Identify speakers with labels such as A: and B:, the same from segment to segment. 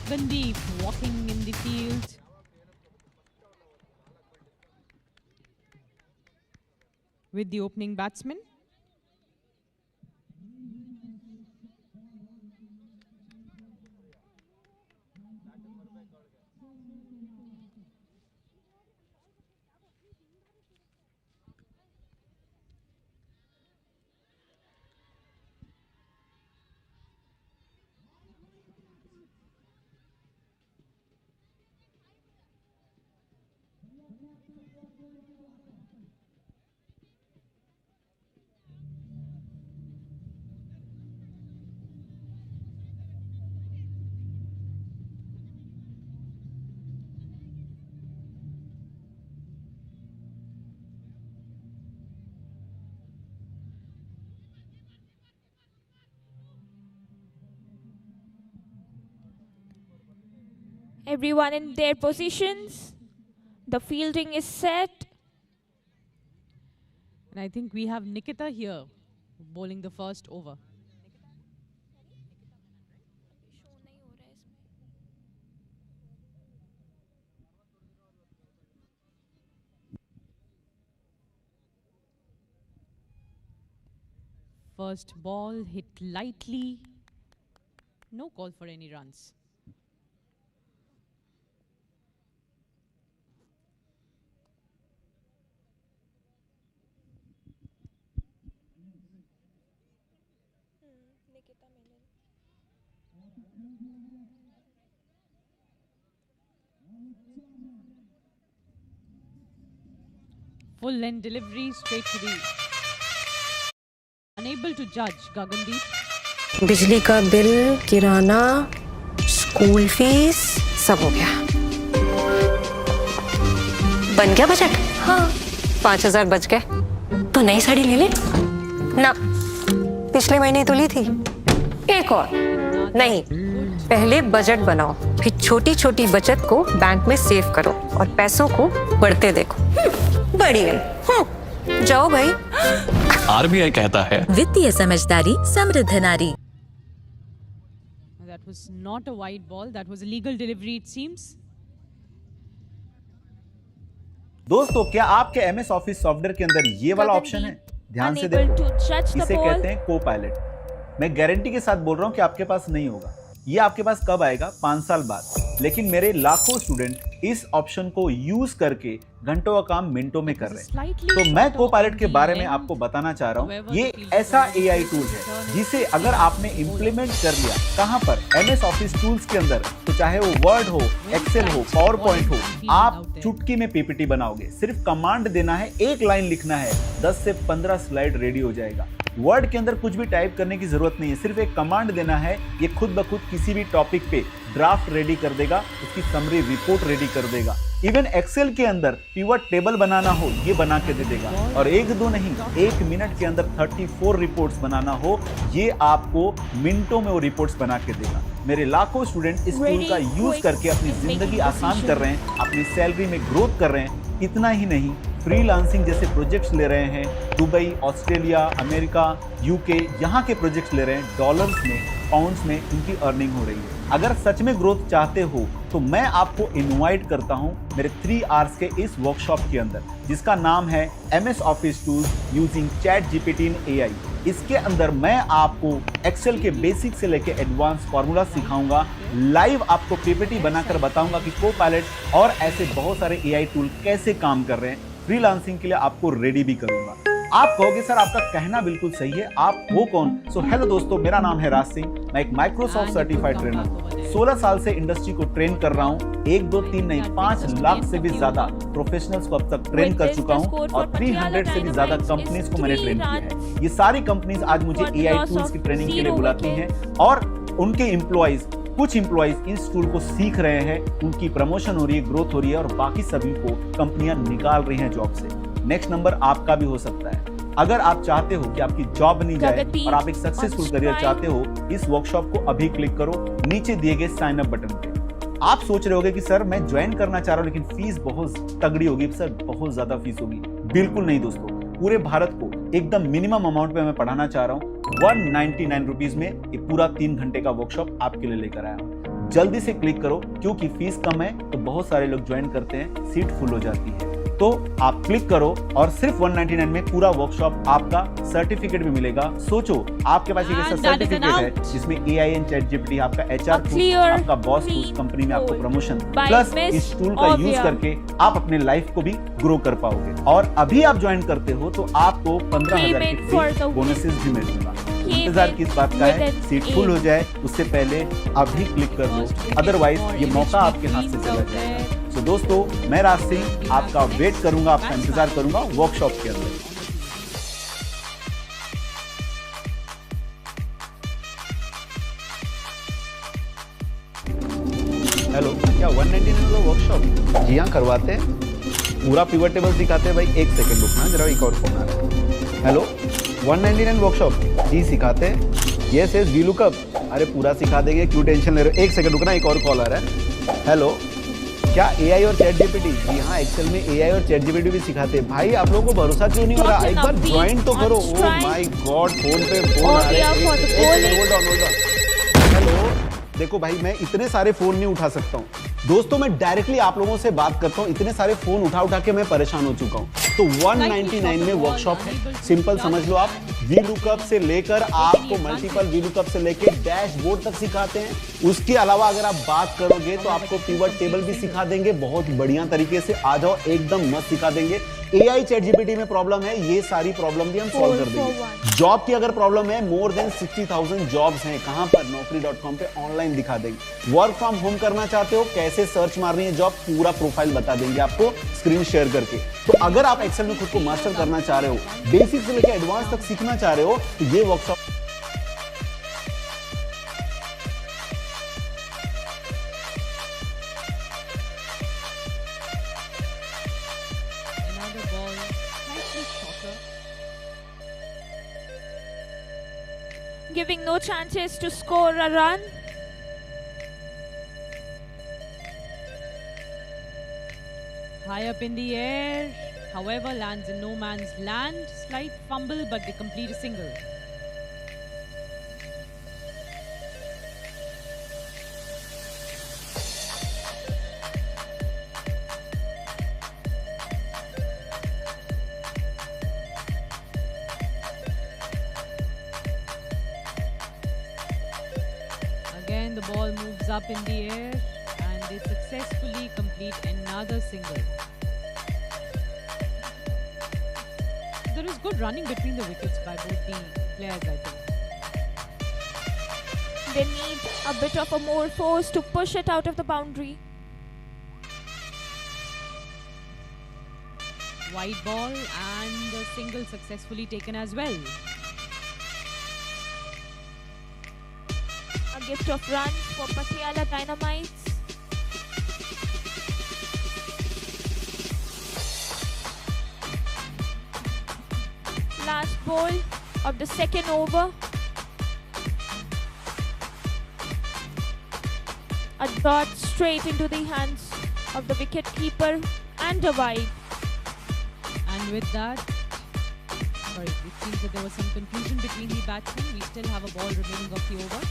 A: Gandeep walking in the field. With the opening batsman.
B: Everyone in their positions. The fielding is set.
A: And I think we have Nikita here bowling the first over. First ball hit lightly. No call for any runs. Full end delivery straight to the... Unable to judge Gagandeep.
C: बिजली का bill, किराना, school fees सब हो गया। बन गया budget? हाँ। 5,000 बच गए। तो नई साड़ी ले ले? ना, पिछले महीने तो ली थी। एक और? नहीं, पहले बजट बनाओ, फिर छोटी छोटी बचत को बैंक में सेव करो और पैसों को बढ़ते देखो। बढ़ी गई। जाओ भाई।
D: आरबीआई कहता है
E: वित्तीय समझदारी समृद्ध नारी।
A: That was not a wide ball. That was a legal delivery, it seems.
F: दोस्तों, क्या आपके एमएस ऑफिस सॉफ्टवेयर के अंदर ये वाला ऑप्शन है? ध्यान से देखो, इसे कहते हैं को पायलट। मैं गारंटी के साथ बोल रहा हूं कि आपके पास नहीं होगा। ये आपके पास कब आएगा? 5 साल बाद। लेकिन मेरे लाखों स्टूडेंट इस ऑप्शन को यूज करके घंटों का काम मिनटों में कर रहे हैं। तो मैं को पायलट के बारे में आपको बताना चाह रहा हूँ। ये ऐसा एआई टूल है जिसे अगर आपने इंप्लीमेंट कर लिया, कहां पर? एमएस ऑफिस टूल्स के अंदर, तो चाहे वो वर्ड हो, एक्सेल हो, पावर पॉइंट हो, आप चुटकी में पीपीटी बनाओगे। सिर्फ कमांड देना है, एक लाइन लिखना है, 10 से 15 स्लाइड रेडी हो जाएगा। वर्ड के अंदर कुछ भी टाइप करने की जरूरत नहीं है, सिर्फ एक कमांड देना है। ये खुद ब खुद किसी भी टॉपिक पे ड्राफ्ट रेडी कर देगा, उसकी समरी रिपोर्ट रेडी कर देगा। इवन एक्सेल के अंदर पिवट टेबल बनाना हो, ये बना के दे देगा। और एक दो नहीं, 1 मिनट के अंदर 34 रिपोर्ट्स बनाना हो, ये आपको मिनटों में वो रिपोर्ट्स बना के देगा। मेरे लाखों स्टूडेंट इस टूल का यूज करके अपनी जिंदगी आसान कर रहे हैं, अपनी सैलरी में ग्रोथ कर रहे हैं। इतना ही नहीं, फ्रीलांसिंग जैसे प्रोजेक्ट्स ले रहे हैं। दुबई, ऑस्ट्रेलिया, अमेरिका, यूके, यहाँ के प्रोजेक्ट्स ले रहे हैं। डॉलर्स में, पाउंड्स में इनकी अर्निंग हो रही है। अगर सच में ग्रोथ चाहते हो तो मैं आपको इनवाइट करता हूं मेरे 3 आवर्स के इस वर्कशॉप के अंदर, जिसका नाम है MS Office tools using ChatGPT in AI. इसके अंदर मैं आपको एक्सेल के बेसिक से लेके एडवांस फार्मूला सिखाऊंगा। लाइव आपको पीपीटी बनाकर बताऊंगा कि को पायलट और ऐसे बहुत सारे एआई टूल कैसे काम कर रहे हैं। फ्रीलांसिंग के लिए आपको रेडी भी करूंगा। आप कहोगे सर आपका कहना बिल्कुल सही है, आप हो कौन? सो हेलो दोस्तों, मेरा नाम है राज सिंह। मैं एक माइक्रोसॉफ्ट सर्टिफाइड ट्रेनर, 16 साल से इंडस्ट्री को ट्रेन कर रहा हूँ। 1, 2, 3 नहीं, 5 लाख से भी ज्यादा प्रोफेशनल्स को अब तक ट्रेन कर चुका हूँ और 300 से भी ज्यादा कंपनीज को मैंने ट्रेन किया है। ये सारी कंपनीज आज मुझे एआई टूल्स की ट्रेनिंग के लिए बुलाती हैं और उनके एम्प्लॉइज, कुछ एम्प्लॉइज इस टूल को सीख रहे हैं, उनकी प्रमोशन हो रही है, ग्रोथ हो रही है और बाकी सभी को कंपनियां निकाल रही हैं जॉब से। नेक्स्ट नंबर आपका भी हो सकता है। अगर आप चाहते हो कि आपकी जॉब नहीं जाए और आप एक सक्सेसफुल करियर चाहते हो, इस वर्कशॉप को अभी क्लिक करो नीचे दिए गए साइन अप बटन पे। आप सोच रहे होगे कि सर मैं ज्वाइन करना चाह रहा हूं लेकिन फीस बहुत तगड़ी होगी, सर बहुत ज्यादा फीस होगी। बिल्कुल नहीं दोस्तों, पूरे भारत को एकदम मिनिमम अमाउंट पे मैं पढ़ाना चाह रहा हूँ। 199 रुपीज में ये पूरा 3 घंटे का वर्कशॉप आपके लिए लेकर आया हूँ। जल्दी से क्लिक करो, क्योंकि फीस कम है तो बहुत सारे लोग ज्वाइन करते हैं, सीट फुल हो जाती है। तो आप क्लिक करो और सिर्फ 199 में पूरा वर्कशॉप, आपका सर्टिफिकेट भी मिलेगा। सोचो आपके पास एक ऐसा सर्टिफिकेट है जिसमें AI एंड ChatGPT, आपका HR टूल, आपका बॉस उस कंपनी में आपको प्रमोशन, प्लस इस टूल का यूज करके आप अपने लाइफ को भी ग्रो कर पाओगे। और अभी आप ज्वाइन करते हो तो आपको 15,000 के बोनसेस भी मिलेगा। इंतजार किस बात का है? सीट फुल हो जाए उससे पहले अभी क्लिक कर लो, अदरवाइज ये मौका आपके हाथ से चला जाएगा। तो दोस्तों, मैं राज सिंह आपका वेट करूंगा, आपका इंतजार करूंगा वर्कशॉप के अंदर। हेलो, क्या 199 का वर्कशॉप? जी हाँ, करवाते हैं। पूरा पिवट टेबल सिखाते हैं भाई। एक सेकंड रुकना, जरा एक और फोन आ रहा है। हेलो, 199 वर्कशॉप जी सिखाते हैं। यस यस, वी लुकअप, अरे पूरा सिखा देंगे, क्यों टेंशन ले रहे हो? एक सेकंड रुकना, एक और कॉल आ रहा है। हेलो, क्या AI और ChatGPT? जी हाँ, एक्सेल में AI और ChatGPT भी सिखाते हैं। भाई आप लोगों को भरोसा क्यों नहीं हो रहा? एक बार ज्वाइन तो करो। ओह माय गॉड, फोन पे फोन आ रहे हैं। Hold on. हेलो, देखो भाई, मैं इतने सारे फोन नहीं उठा सकता हूँ। दोस्तों, मैं डायरेक्टली आप लोगों से बात करता हूँ। इतने सारे फोन उठा के मैं परेशान हो चुका हूँ। तो 199 में वर्कशॉप है, सिंपल समझ लो आप। वी लुकअप से लेकर आपको मल्टीपल वी लुकअप से लेकर डैशबोर्ड तक सिखाते हैं। उसके अलावा अगर आप बात करोगे तो आपको पिवट टेबल भी सिखा देंगे बहुत बढ़िया तरीके से। आ जाओ, एकदम मस्त सिखा देंगे। AI ChatGPT में प्रॉब्लम है, ये सारी प्रॉब्लम भी हम सॉल्व कर देंगे। जॉब की अगर प्रॉब्लम है, मोर देन 60,000 जॉब्स हैं। कहां पर? naukri.com पे ऑनलाइन दिखा देंगे। वर्क फ्रॉम होम करना चाहते हो, कैसे सर्च मारनी है जॉब, पूरा प्रोफाइल बता देंगे आपको स्क्रीन शेयर करके। तो अगर आप एक्सेल में खुद को मास्टर करना चाह रहे हो, बेसिक से लेकर एडवांस तक सीखना चाह रहे हो, तो ये workshop
B: giving no chances to score a run.
A: High up in the air, however, lands in no man's land. Slight fumble, but they complete a single. Again, the ball moves up in the air and they successfully complete another single. There is good running between the wickets by both the players, I think.
B: They need a bit of a more force to push it out of the boundary.
A: Wide ball and the single successfully taken as well.
B: A gift of runs for Patiala Dynamites. Last ball of the second over. A dot straight into the hands of the wicket keeper and a wide.
A: And with that, sorry, it seems that there was some confusion between the batsmen. We still have a ball remaining of the over.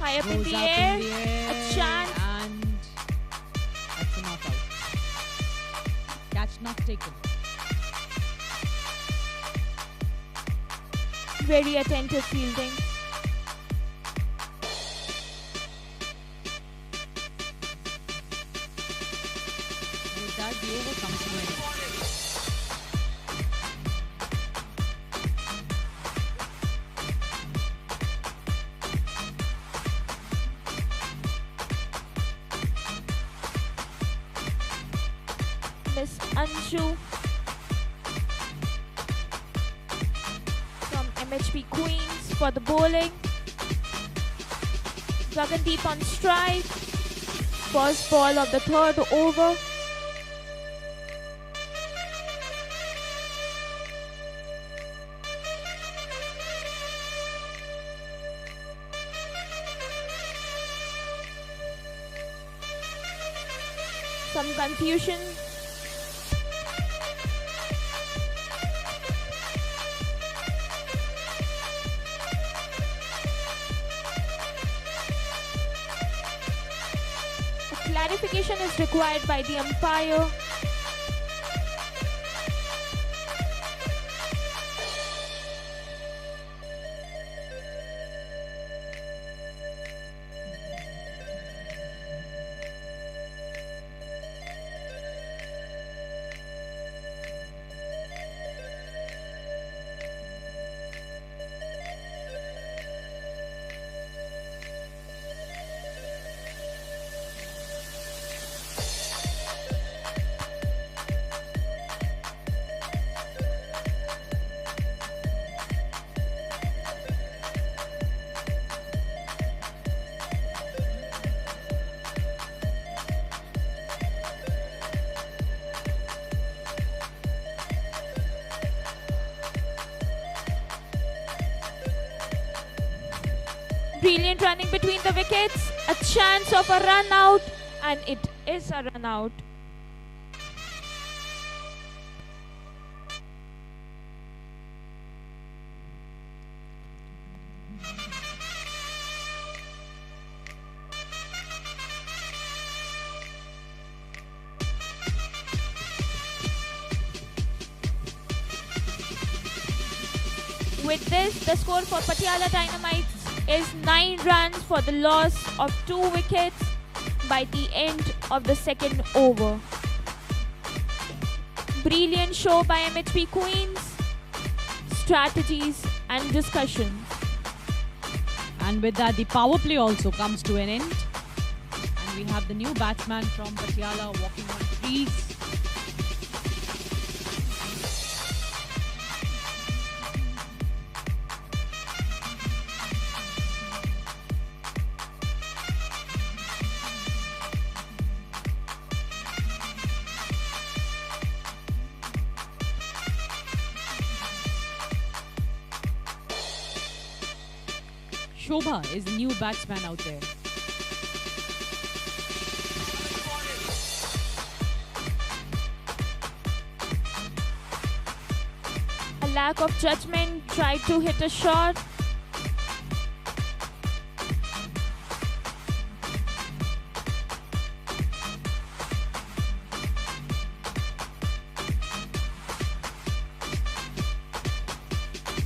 B: High up in
A: Goes
B: the
A: up
B: air.
A: in the air,
B: A chance.
A: and that's a not out. Catch not taken.
B: Very attentive fielding.
A: With that, the over comes to an end.
B: Miss Anshu from MHP Queens for the bowling. Gagandeep on strike. First ball of the third over. Some confusion. clarification is required by the umpire. Brilliant running between the wickets, a chance of a run out, and it is a run out. With this, the score for Patiala Dynamites is 9 runs for the loss of 2 wickets by the end of the second over. Brilliant show by MHP Queens, strategies and discussions.
A: And with that, the power play also comes to an end. And we have the new batsman from Patiala walking on crease. Shobha is the new batsman out there.
B: A lack of judgment, tried to hit a shot.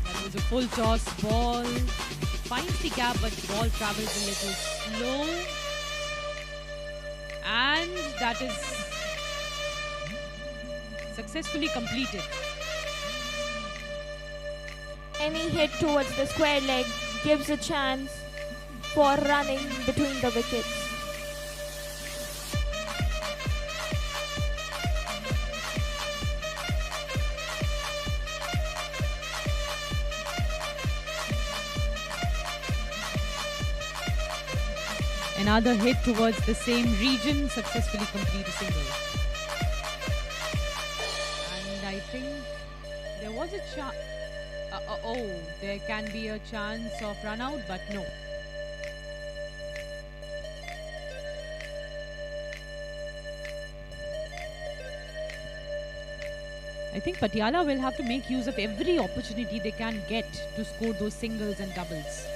A: That was a full toss ball. Finds the gap, but ball travels a little slow. And that is successfully completed.
B: Any hit towards the square leg gives a chance for running between the wickets.
A: Another hit towards the same region, successfully complete a single. And I think there was a chance. There can be a chance of run out, but no. I think Patiala will have to make use of every opportunity they can get to score those singles and doubles.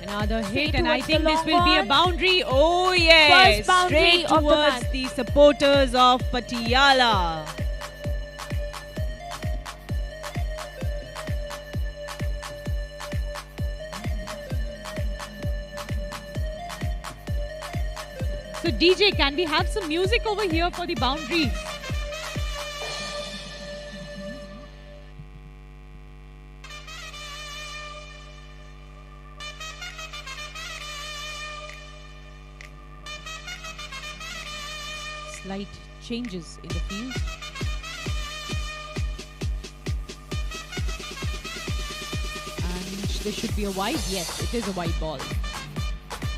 A: Another hit, and I think this will be a boundary. Oh yes,
B: First boundary
A: straight
B: of the
A: towards
B: match.
A: the supporters of Patiala. So DJ, can we have some music over here for the boundary? Slight changes in the field. And there should be a wide. Yes, it is a wide ball.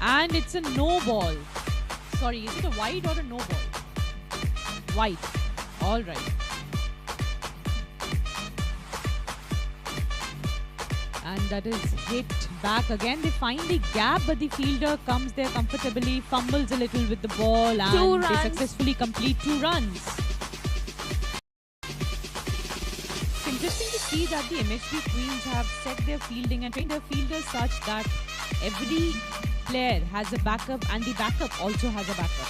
A: And it's a no ball. Sorry, is it a wide or a no ball? Wide. All right. And that is hit back again. They find the gap, but the fielder comes there comfortably, fumbles a little with the ball, and they successfully complete 2 runs. It's interesting to see that the MHP Queens have set their fielding and trained their fielders such that every player has a backup and the backup also has a backup.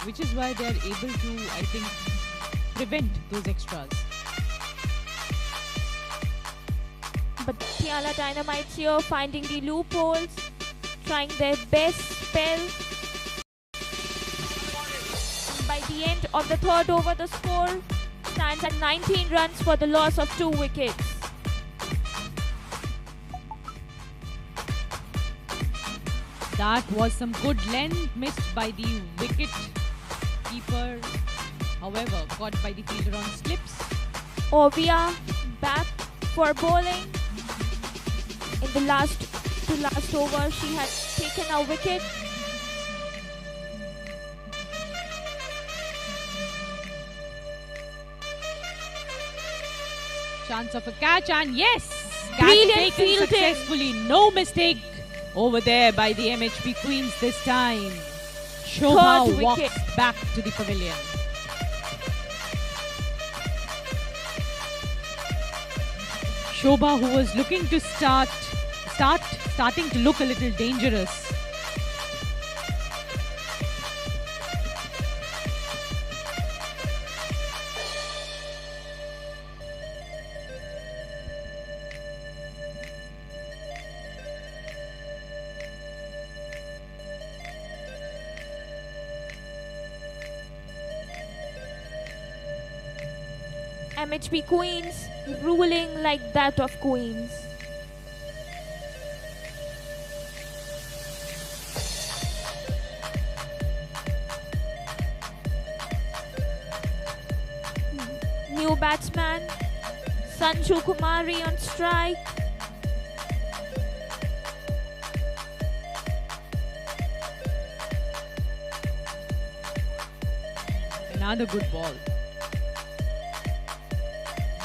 A: Which is why they are able to, I think, prevent those extras.
B: But Patiala Dynamites here finding the loopholes, trying their best spell. By the end of the third over, the score stands at 19 runs for the loss of 2 wickets.
A: That was some good length missed by the wicket keeper. However, caught by the fielder on slips.
B: Ovia back for bowling. In the last over, she had taken a wicket.
A: Chance of a catch, and yes! Catch
B: Brilliant
A: taken
B: fielding.
A: successfully. No mistake over there by the MHP Queens this time. Shobha
B: Third
A: walks
B: wicket.
A: back to the pavilion. Shobha, who was looking to starting to look a little dangerous.
B: MHP Queens ruling like that of queens. New batsman Sanju Kumari on strike.
A: Another good ball.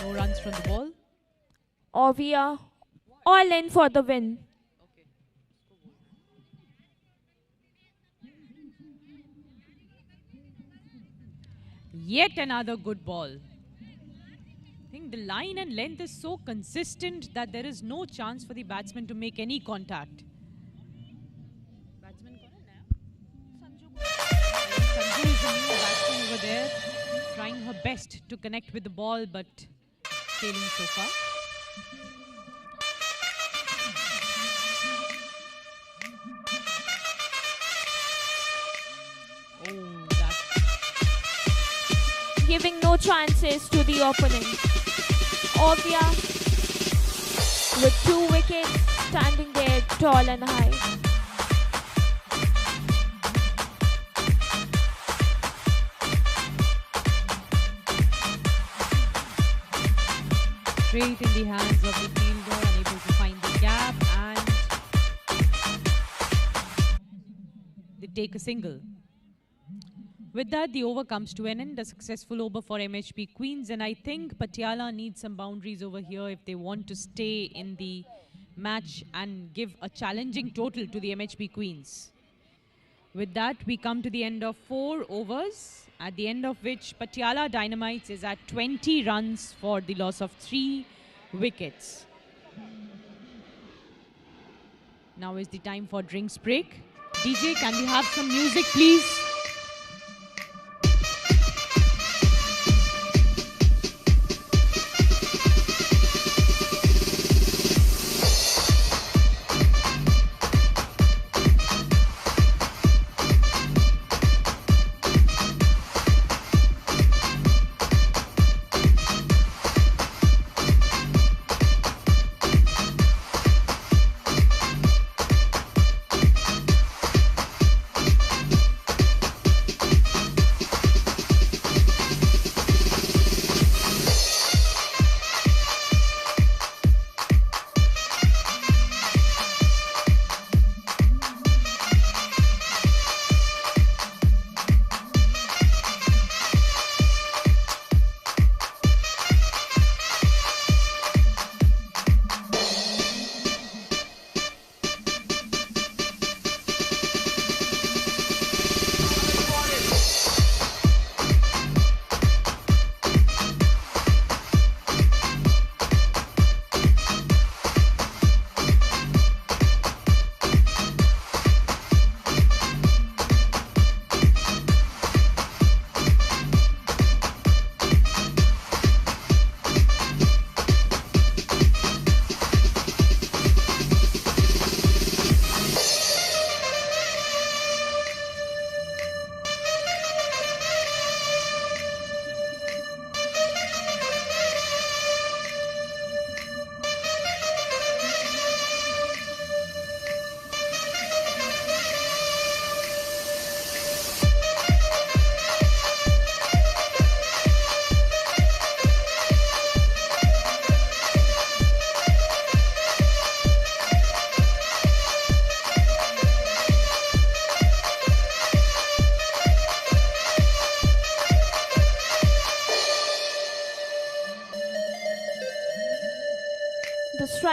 A: No runs from the ball.
B: Ovia all in for the win.
A: Yet another good ball. I think the line and length is so consistent that there is no chance for the batsman to make any contact. Batsman Sanju is the new batsman over there, trying her best to connect with the ball, but failing so far. Oh, that.
B: Giving no chances to the opponent. Ovia with 2 wickets, standing there tall and high.
A: Straight in the hands of the fielder, unable to find the gap, and they take a single. With that, the over comes to an end. A successful over for MHP Queens, and I think Patiala needs some boundaries over here if they want to stay in the match and give a challenging total to the MHP Queens. With that, we come to the end of 4 overs, at the end of which Patiala Dynamites is at 20 runs for the loss of 3 wickets. Now is the time for drinks break. DJ, can we have some music, please?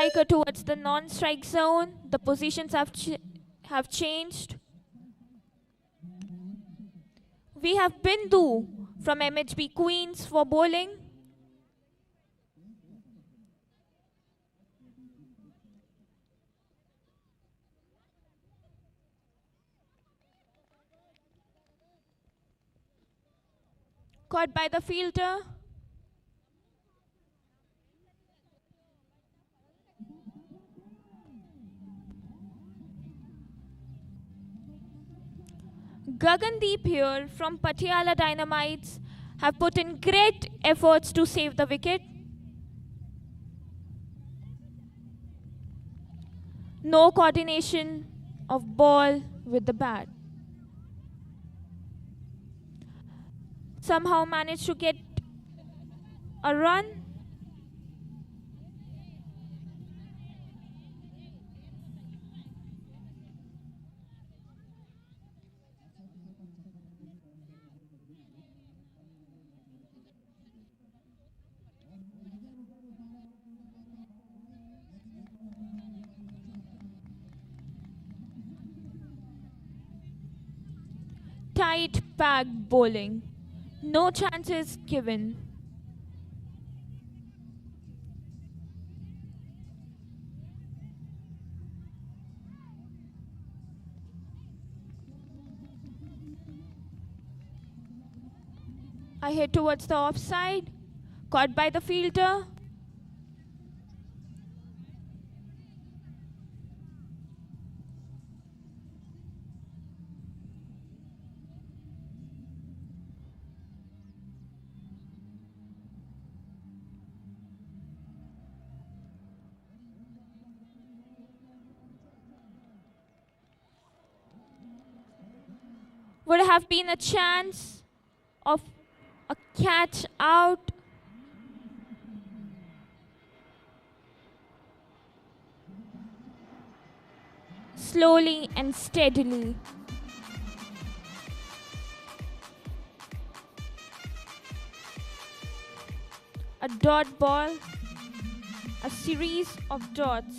B: striker towards the non-strike zone. The positions have changed. We have Bindu from MHB Queens for bowling. Caught by the fielder. Gagandeep here from Patiala Dynamites have put in great efforts to save the wicket. No coordination of ball with the bat. Somehow managed to get a run. Tight packed bowling. No chances given. I hit towards the offside. Caught by the fielder. Would have been a chance of a catch out. Slowly and steadily. A dot ball, a series of dots.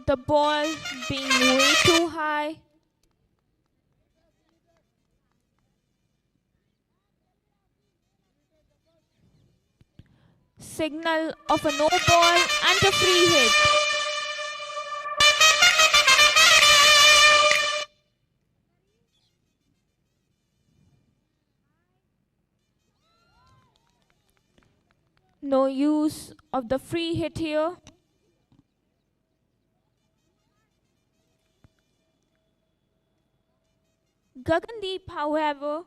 B: The ball being way too high. Signal of a no ball and a free hit. No use of the free hit here. Gagandeep, however,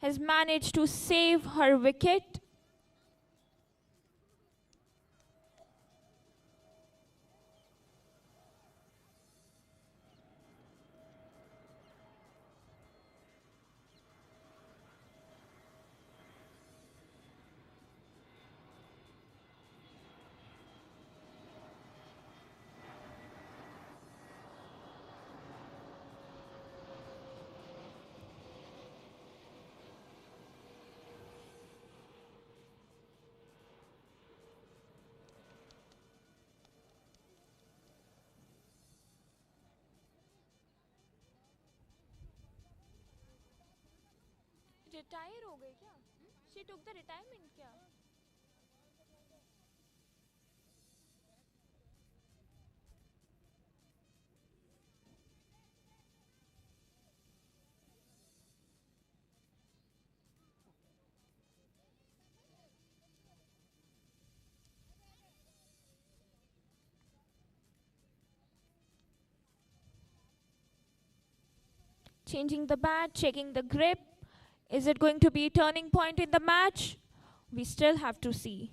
B: has managed to save her wicket. Retire हो गई क्या? She took the retirement क्या? Changing the bat, checking the grip. Is it going to be a turning point in the match? We still have to see.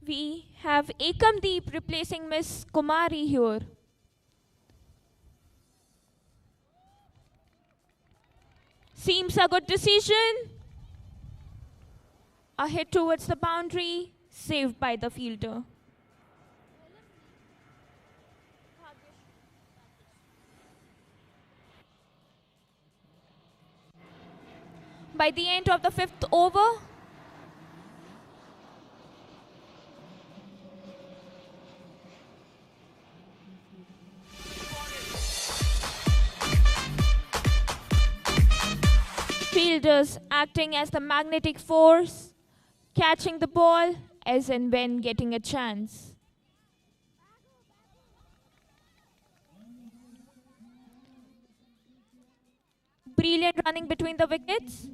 B: We have Ekamdeep replacing Miss Kumari here. Seems a good decision. A hit towards the boundary, saved by the fielder. By the end of the 5th over, fielders acting as the magnetic force, catching the ball as and when getting a chance. Brilliant running between the wickets.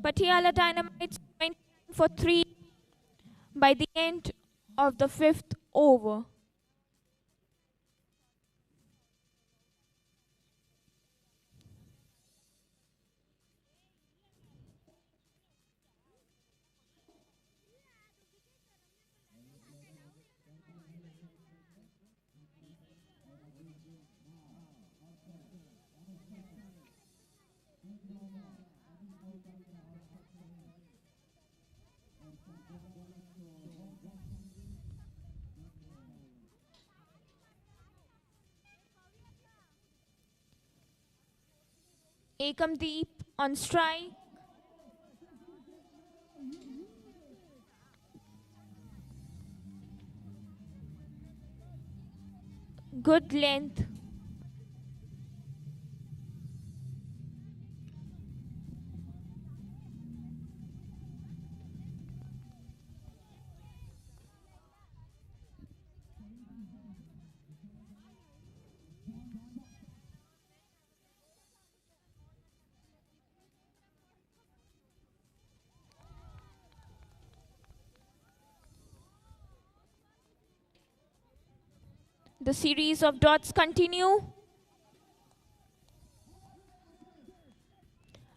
B: Patiala Dynamites went for 3 by the end of the 5th over. Ekamdeep on strike. Good length. The series of dots continue.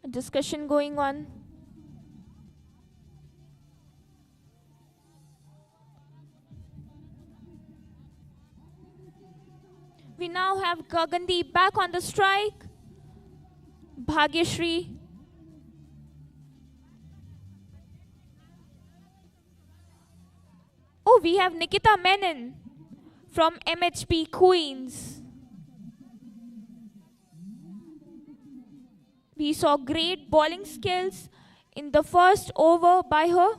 B: A discussion going on. We now have Gagandeep back on the strike. Bhagyashree. Oh, we have Nikita Menon from MHP Queens. We saw great bowling skills in the first over by her.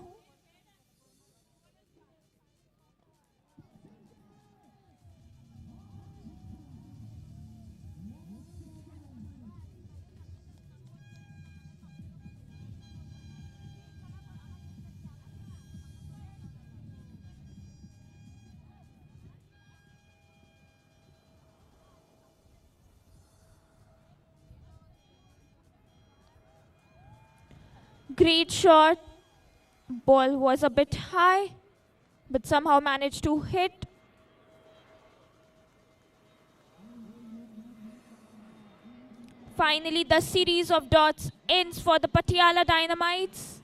B: Great shot. Ball was a bit high, but somehow managed to hit. Finally, the series of dots ends for the Patiala Dynamites.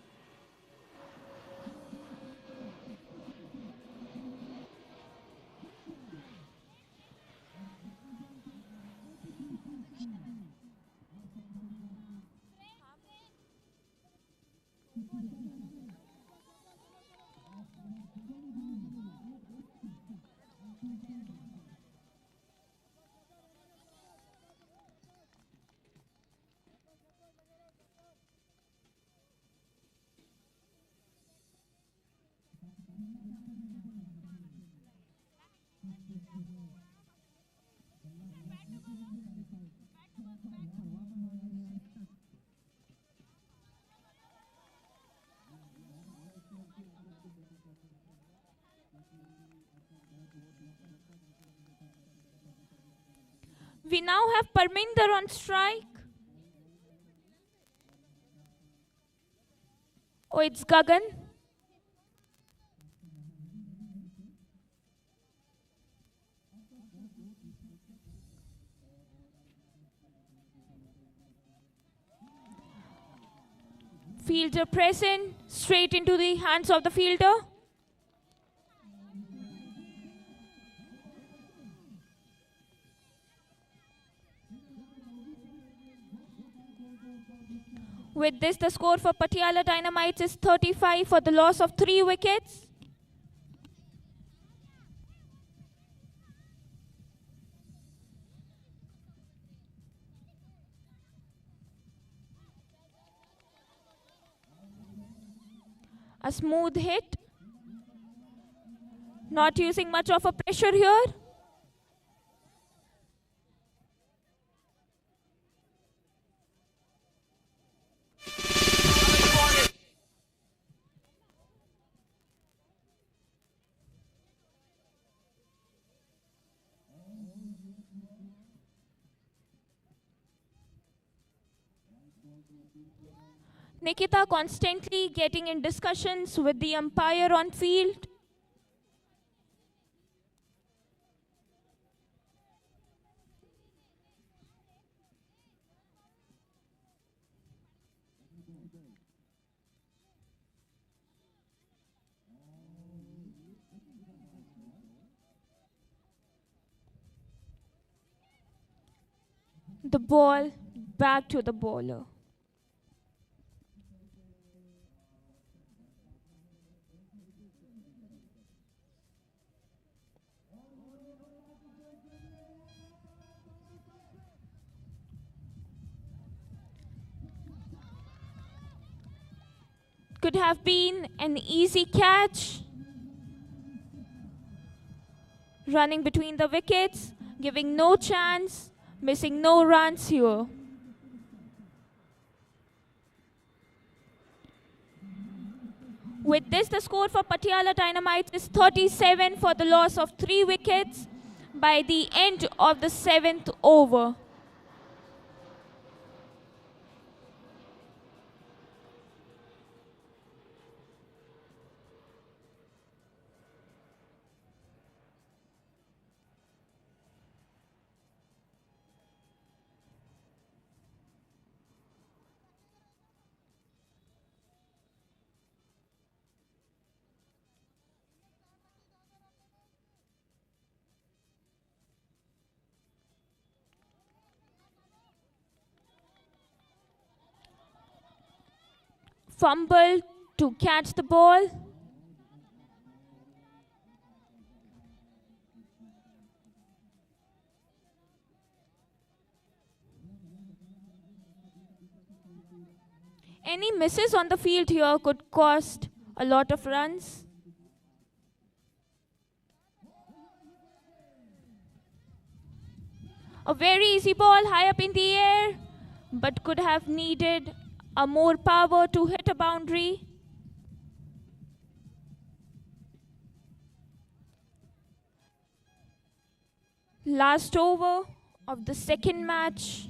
B: We now have Parminder on strike. Oh, it's Gagan. Fielder present, straight into the hands of the fielder. With this, the score for Patiala Dynamites is 35 for the loss of 3 wickets. A smooth hit. Not using much of a pressure here. Nikita constantly getting in discussions with the umpire on field. The ball back to the bowler. Could have been an easy catch. Running between the wickets, giving no chance, missing no runs here. With this, the score for Patiala Dynamites is 37 for the loss of 3 wickets by the end of the 7th over. Fumble to catch the ball. Any misses on the field here could cost a lot of runs. A very easy ball high up in the air, but could have needed a more power to hit a boundary. Last over of the second match.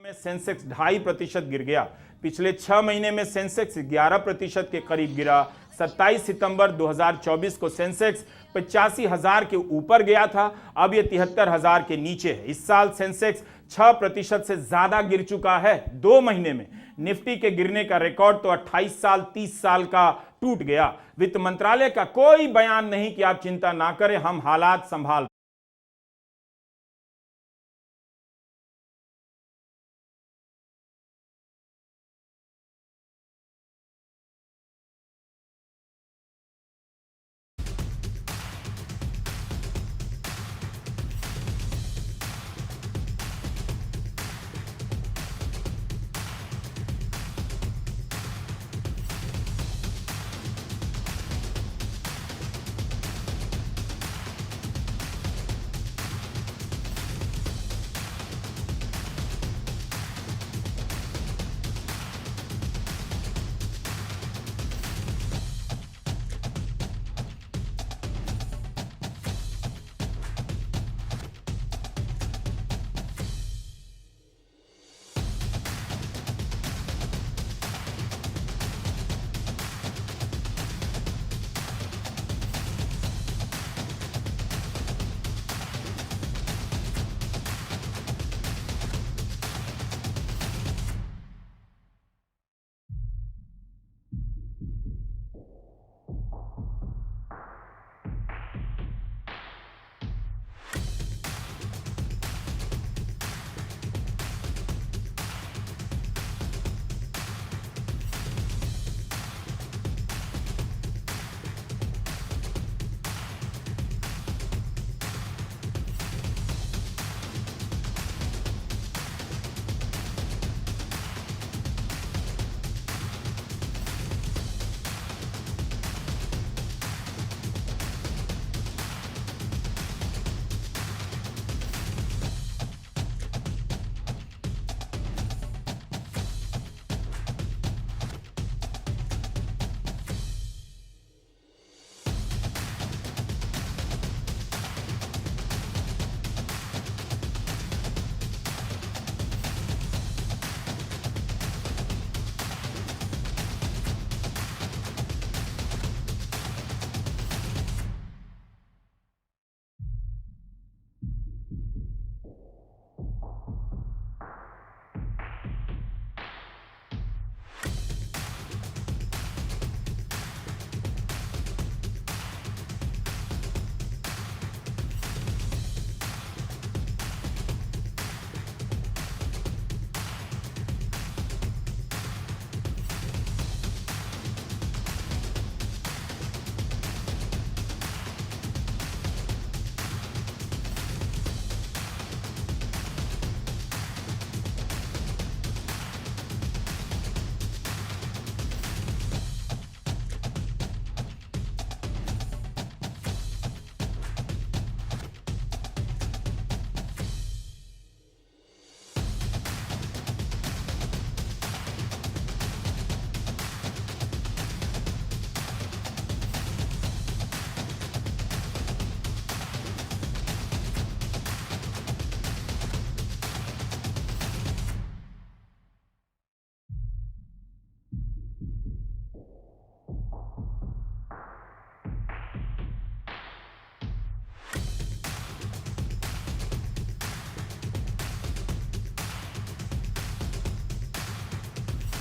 G: में Sensex 2.5% गिर गया। पिछले 6 महीने में Sensex 11% के करीब गिरा। 27 सितंबर 2024 को सेंसेक्स 85,000 के ऊपर गया था, अब ये 73,000 के नीचे है। इस साल सेंसेक्स 6% से ज्यादा गिर चुका है 2 महीने में। निफ्टी के गिरने का रिकॉर्ड तो 28 साल 30 साल का टूट गया। वित्त मंत्रालय का कोई बयान नहीं कि आप चिंता ना करें, हम हालात संभाल।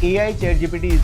F: AI ChatGPT is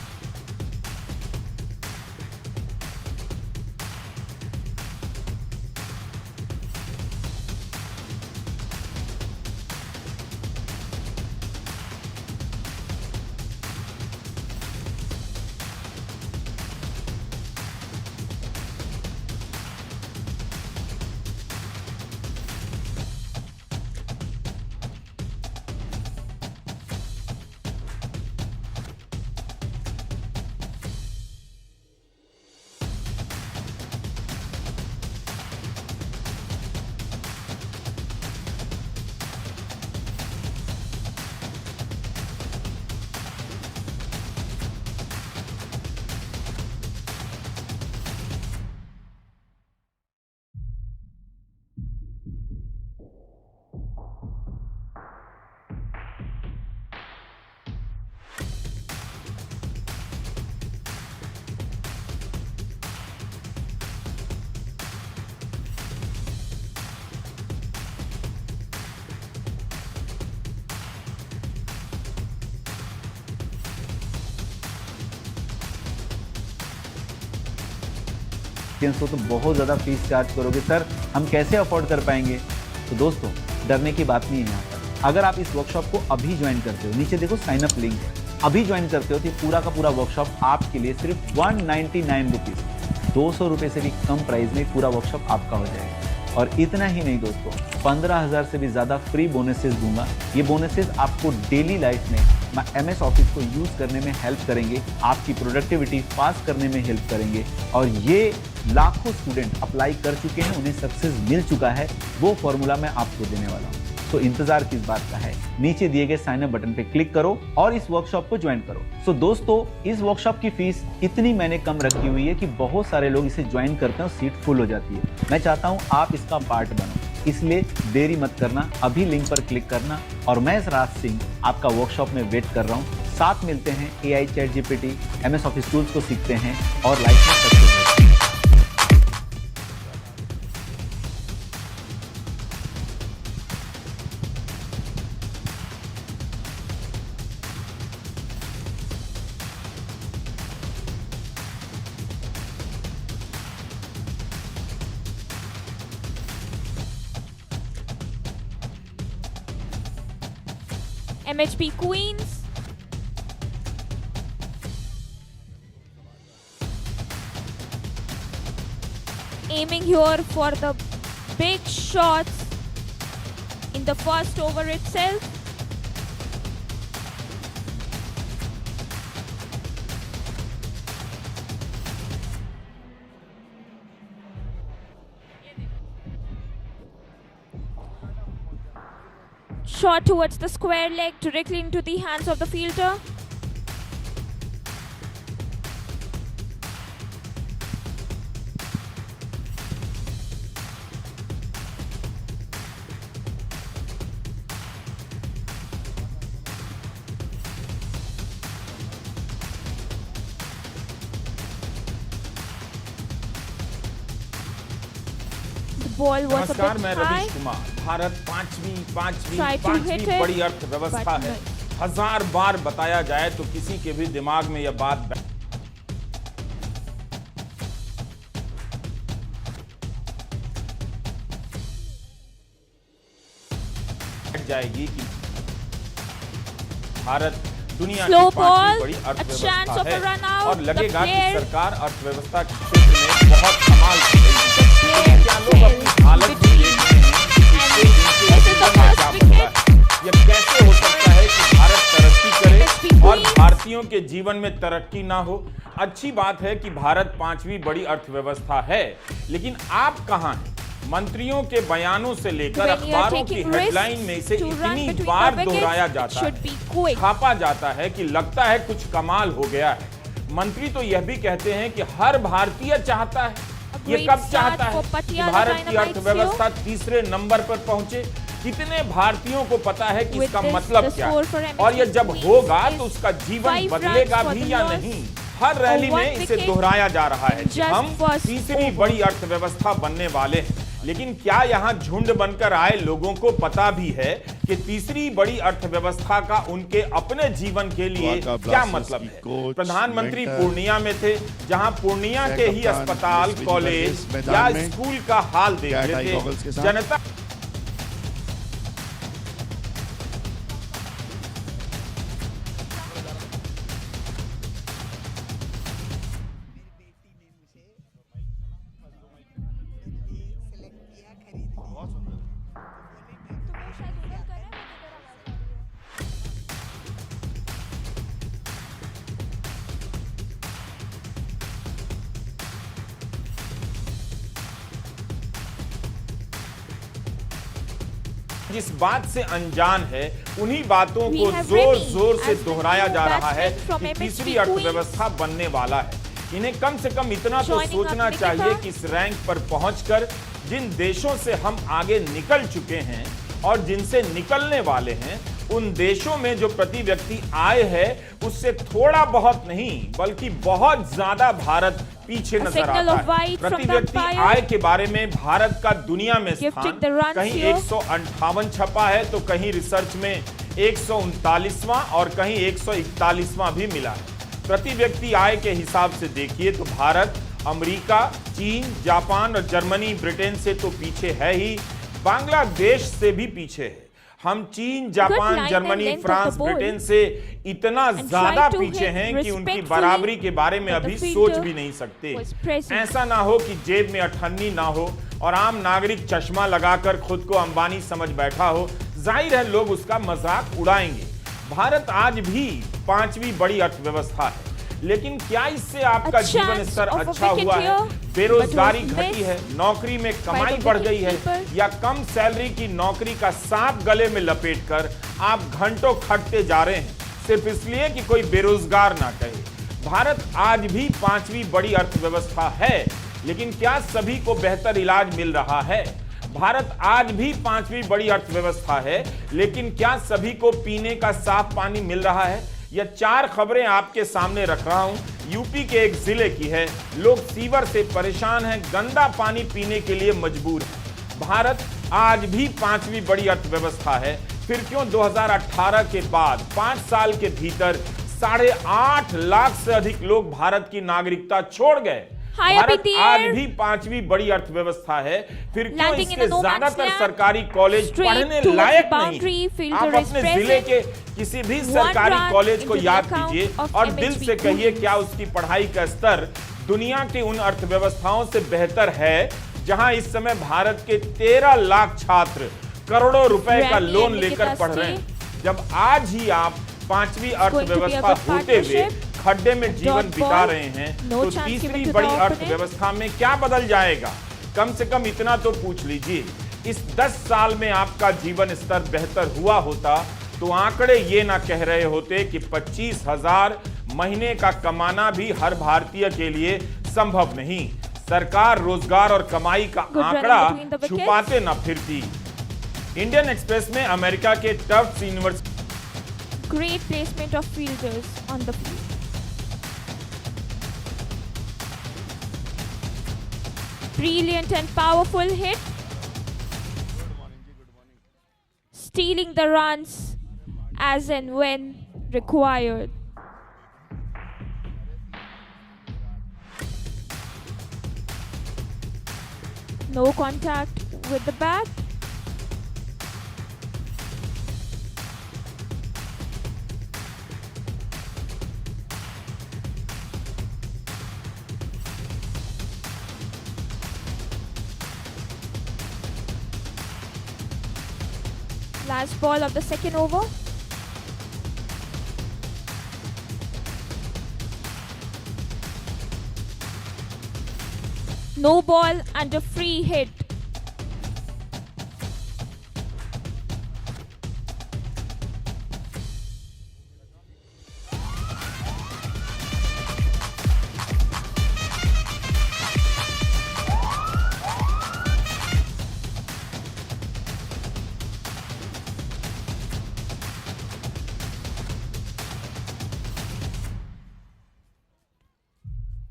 F: एक्सपीरियंस हो तो बहुत ज़्यादा फीस चार्ज करोगे सर, हम कैसे अफोर्ड कर पाएंगे। तो दोस्तों डरने की बात नहीं है यहाँ पर। अगर आप इस वर्कशॉप को अभी ज्वाइन करते हो, नीचे देखो साइन अप लिंक है, अभी ज्वाइन करते हो तो पूरा का पूरा वर्कशॉप आपके लिए सिर्फ 199 रुपीज़, 200 रुपये से भी कम प्राइस में पूरा वर्कशॉप आपका हो जाएगा। और इतना ही नहीं दोस्तों, 15,000 से भी ज़्यादा फ्री बोनसेस दूंगा। ये बोनसेस आपको डेली लाइफ में MS ऑफिस को यूज़ करने में हेल्प करेंगे, आपकी प्रोडक्टिविटी फास्ट करने में हेल्प करेंगे। और ये लाखों स्टूडेंट अप्लाई कर चुके हैं, उन्हें सक्सेस मिल चुका है, वो फॉर्मूला मैं आपको देने वाला हूँ। तो इंतजार किस बात का है, नीचे दिए गए साइन अप बटन पे क्लिक करो और इस वर्कशॉप को ज्वाइन करो। सो दोस्तों इस वर्कशॉप की फीस इतनी मैंने कम रखी हुई है कि बहुत सारे लोग इसे ज्वाइन करते हैं और सीट फुल हो जाती है। मैं चाहता हूं आप इसका पार्ट बनो, इसलिए देरी मत करना, अभी लिंक पर क्लिक करना। और मैं राज सिंह आपका वर्कशॉप में वेट कर रहा हूँ। साथ मिलते हैं AI ChatGPT MS office tools को सीखते हैं और लाइफ में सक्सेस होते हैं।
B: MHP Queens, aiming here for the big shots in the first over itself. Shot towards the square leg directly into the hands of the fielder. Ball was a
G: नमस्कार,
B: bit
G: मैं
B: high.
G: Ravish Kumar. Bharat
B: Try to hit it,
G: बड़ी अर्थव्यवस्था
B: but
G: है।
B: no.
G: 1000 बार बताया जाए तो किसी के भी दिमाग में यह बात बैठ जाएगी कि भारत दुनिया की
B: Slow
G: पांचवी
B: ball,
G: बड़ी
B: a chance
G: अर्थव्यवस्था
B: of a run
G: है
B: out.
G: और लगेगा
B: The
G: कि
B: player-
G: सरकार अर्थव्यवस्था के क्षेत्र में बहुत कमाल कर रही है।
B: player
G: क्या लोग अपनी हालत भी देख रहे हैं कि इससे इनके
B: this is the
G: जीवन में
B: first
G: क्या
B: wicket.
G: बदला है? यह कैसे हो सकता है कि भारत तरक्की करे और भारतीयों के जीवन में तरक्की ना हो? अच्छी बात है कि भारत पांचवी बड़ी अर्थव्यवस्था है, लेकिन आप कहां हैं? मंत्रियों के बयानों से लेकर
B: When you are
G: अखबारों की
B: taking
G: हेडलाइन में इसे
B: risks to run
G: इतनी
B: between
G: बार
B: the wickets,
G: दोहराया
B: it
G: जाता
B: should
G: है,
B: be quick.
G: छापा जाता है कि लगता है कुछ कमाल हो गया है। मंत्री तो यह भी कहते हैं कि हर भारतीय चाहता है, ये
B: great
G: कब
B: start
G: चाहता है
B: for
G: कि
B: Patiala
G: भारत की
B: Dynamites
G: अर्थव्यवस्था तीसरे नंबर पर पहुंचे? कितने भारतीयों को पता है कि
B: With
G: इसका
B: this,
G: मतलब
B: the
G: क्या
B: score
G: है?
B: for MHP
G: और ये जब
B: Queens
G: होगा
B: is
G: तो उसका जीवन
B: 5
G: बदलेगा
B: runs for
G: भी
B: the
G: या
B: loss.
G: नहीं? हर रैली में
B: one
G: इसे
B: wicket
G: दोहराया जा रहा है कि
B: just
G: हम
B: first
G: तीसरी
B: over.
G: बड़ी अर्थव्यवस्था बनने वाले हैं। लेकिन क्या यहाँ झुंड बनकर आए लोगों को पता भी है कि तीसरी बड़ी अर्थव्यवस्था का उनके अपने जीवन के लिए क्या मतलब है? प्रधानमंत्री पूर्णिया में थे, जहां पूर्णिया के ही अस्पताल, कॉलेज या स्कूल का हाल देख लेते जनता। जिस बात से अनजान है उन्हीं बातों
B: We
G: को
B: have
G: जोर
B: Remy
G: जोर से
B: as the
G: दोहराया
B: new
G: जा रहा है
B: batsman from
G: कि
B: MHP
G: तीसरी
B: Queens.
G: अर्थव्यवस्था बनने वाला है। इन्हें कम से कम इतना तो
B: Joining
G: सोचना
B: up
G: चाहिए
B: Nikita.
G: कि इस रैंक पर पहुंचकर जिन देशों से हम आगे निकल चुके हैं और जिनसे निकलने वाले हैं, उन देशों में जो प्रति व्यक्ति आय है उससे थोड़ा बहुत नहीं बल्कि बहुत ज्यादा भारत पीछे नजर
B: signal
G: आता
B: of
G: है।
B: white
G: प्रति
B: from the
G: व्यक्ति
B: umpire.
G: आय के बारे में भारत का दुनिया में
B: Gifting
G: स्थान
B: the runs
G: कहीं
B: here.
G: 158 छपा है तो कहीं रिसर्च में 139वां और कहीं 141वां भी मिला है। प्रति व्यक्ति आय के हिसाब से देखिए तो भारत अमेरिका, चीन, जापान और जर्मनी ब्रिटेन से तो पीछे है ही, बांग्लादेश से भी पीछे है। हम चीन, जापान, जर्मनी, फ्रांस, ब्रिटेन से इतना ज्यादा पीछे हैं कि उनकी बराबरी के बारे में अभी सोच भी नहीं सकते। ऐसा ना हो कि जेब में अठन्नी ना हो और आम नागरिक चश्मा लगाकर खुद को अंबानी समझ बैठा हो। जाहिर है लोग उसका मजाक उड़ाएंगे। भारत आज भी 5वीं बड़ी अर्थव्यवस्था है, लेकिन क्या इससे आपका जीवन स्तर अच्छा हुआ है? बेरोजगारी घटी है, नौकरी में कमाई बढ़ गई है, या कम सैलरी की नौकरी का सांप गले में लपेटकर आप घंटों खटते जा रहे हैं सिर्फ इसलिए कि कोई बेरोजगार ना कहे? भारत आज भी 5वीं बड़ी अर्थव्यवस्था है, लेकिन क्या सभी को बेहतर इलाज मिल रहा है? भारत आज भी 5वीं बड़ी अर्थव्यवस्था है, लेकिन क्या सभी को पीने का साफ पानी मिल रहा है? यह 4 खबरें आपके सामने रख रहा हूं। यूपी के एक जिले की है। लोग सीवर से परेशान हैं, गंदा पानी पीने के लिए मजबूर हैं। भारत आज भी 5वीं बड़ी अर्थव्यवस्था है, फिर क्यों 2018 के बाद 5 साल के भीतर 8.5 लाख से अधिक लोग भारत की नागरिकता छोड़ गए? भारत आज भी 5वीं बड़ी अर्थव्यवस्था है, फिर क्यों इसके ज्यादातर सरकारी कॉलेज पढ़ने लायक नहीं? आप अपने जिले के किसी भी सरकारी कॉलेज को याद कीजिए और दिल से कहिए क्या उसकी पढ़ाई का स्तर दुनिया की उन अर्थव्यवस्थाओं से बेहतर है जहां इस समय भारत के 13 लाख छात्र करोड़ों रुपए का लोन लेकर पढ़ रहे हैं। जब आज ही आप 5वीं अर्थव्यवस्था होते हुए खड्डे में जीवन बिता रहे हैं, तो तीसरी बड़ी अर्थव्यवस्था में क्या बदल जाएगा? कम से कम इतना तो पूछ लीजिए। इस 10 साल में आपका जीवन स्तर बेहतर हुआ होता तो आंकड़े ये ना कह रहे होते कि 25,000 महीने का कमाना भी हर भारतीय के लिए संभव नहीं। सरकार रोजगार और कमाई का आंकड़ा छुपाते ना फिरती। इंडियन एक्सप्रेस में अमेरिका के Tufts university
B: Great placement of fielders on the field. Brilliant and powerful hit. Stealing the runs as and when required. No contact with the bat. Last ball of the second over. No ball and a free hit.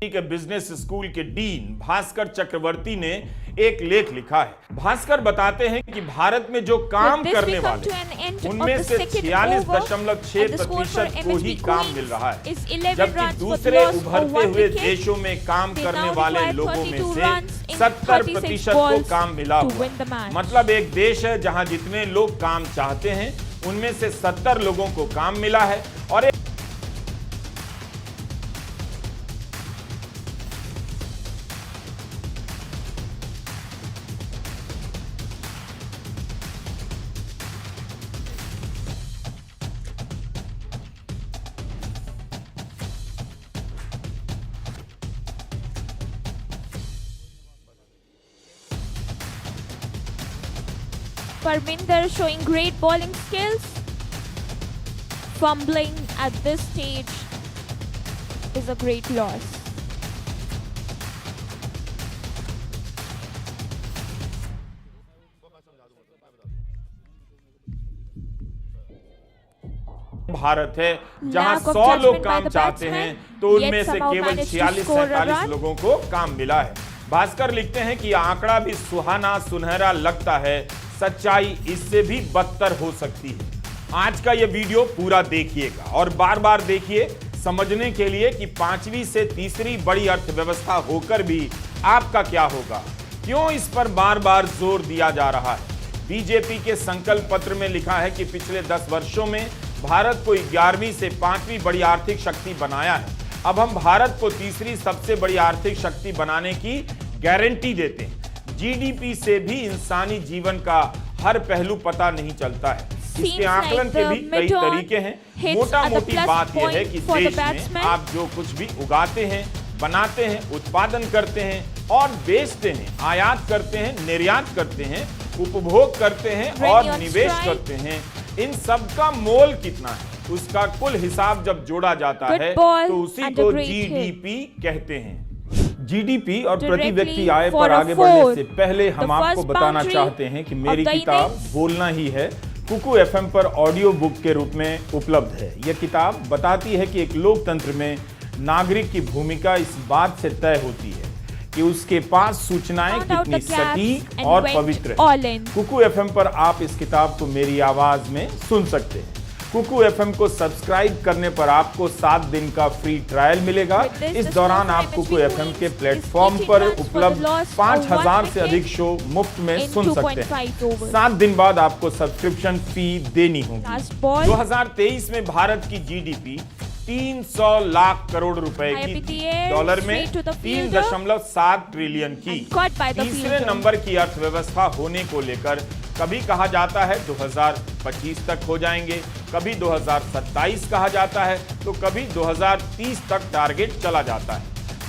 G: के business school के dean Bhaskar चक्रवर्ती ने एक लेख लिखा है। भास्कर बताते हैं कि भारत में जो काम करने वाले उनमें से 46.6% को ही काम मिल रहा है, जबकि दूसरे उभरते हुए देशों में काम करने वाले लोगों में से 70% को काम मिला हुआ। मतलब एक देश है जहां जितने लोग काम चाहते हैं उनमें से 70 लोगों को काम मिला है और
B: Parminder showing great bowling skills. Fumbling at this stage is a great loss.
G: Bharat है जहां 100 लोग काम चाहते हैं तो उनमें से केवल 46-47 लोगों को काम मिला है। भास्कर लिखते हैं कि आंकड़ा भी सुहाना सुनहरा लगता है, सच्चाई इससे भी बदतर हो सकती है। आज का यह वीडियो पूरा देखिएगा और बार बार देखिए, समझने के लिए कि पांचवी से तीसरी बड़ी अर्थव्यवस्था होकर भी आपका क्या होगा। क्यों इस पर बार बार जोर दिया जा रहा है? बीजेपी के संकल्प पत्र में लिखा है कि पिछले 10 वर्षों में भारत को 11वीं से 5वीं बड़ी आर्थिक शक्ति बनाया है। अब हम भारत को तीसरी सबसे बड़ी आर्थिक शक्ति बनाने की गारंटी देते हैं। जीडीपी से भी इंसानी जीवन का हर पहलू पता नहीं चलता है। इसके आकलन के भी कई तरीके हैं। मोटा मोटी बात यह है कि देश में आप जो कुछ भी उगाते हैं, बनाते हैं, उत्पादन करते हैं और बेचते हैं, आयात करते हैं, निर्यात करते हैं, उपभोग करते हैं और निवेश करते हैं, इन सब का मोल कितना है, उसका कुल हिसाब जब जोड़ा जाता है तो उसी को जीडीपी कहते हैं। जीडीपी और प्रति व्यक्ति आय पर आगे बढ़ने से पहले हम आपको बताना चाहते हैं कि मेरी किताब बोलना ही है कुकू एफएम पर ऑडियो बुक के रूप में उपलब्ध है। यह किताब बताती है कि एक लोकतंत्र में नागरिक की भूमिका इस बात से तय होती है कि उसके पास सूचनाएं कितनी सटीक और पवित्र हैं। कुकू एफएम पर आप इस किताब को मेरी आवाज में सुन सकते हैं। कुकू एफएम को सब्सक्राइब करने पर आपको 7 दिन का फ्री ट्रायल मिलेगा। इस दौरान आप कुकू एफएम के प्लेटफॉर्म पर उपलब्ध 5000 से अधिक शो मुफ्त में सुन सकते हैं। 7 दिन बाद आपको सब्सक्रिप्शन फी देनी होगी। 2023 में भारत की जीडीपी 300 लाख करोड़ रुपए की, डॉलर में 3.7 ट्रिलियन की तीसरे नंबर की अर्थव्यवस्था होने को लेकर कभी कहा जाता है 2025 तक हो जाएंगे, कभी 2027 कहा जाता है तो कभी 2030 तक टारगेट चला जाता है।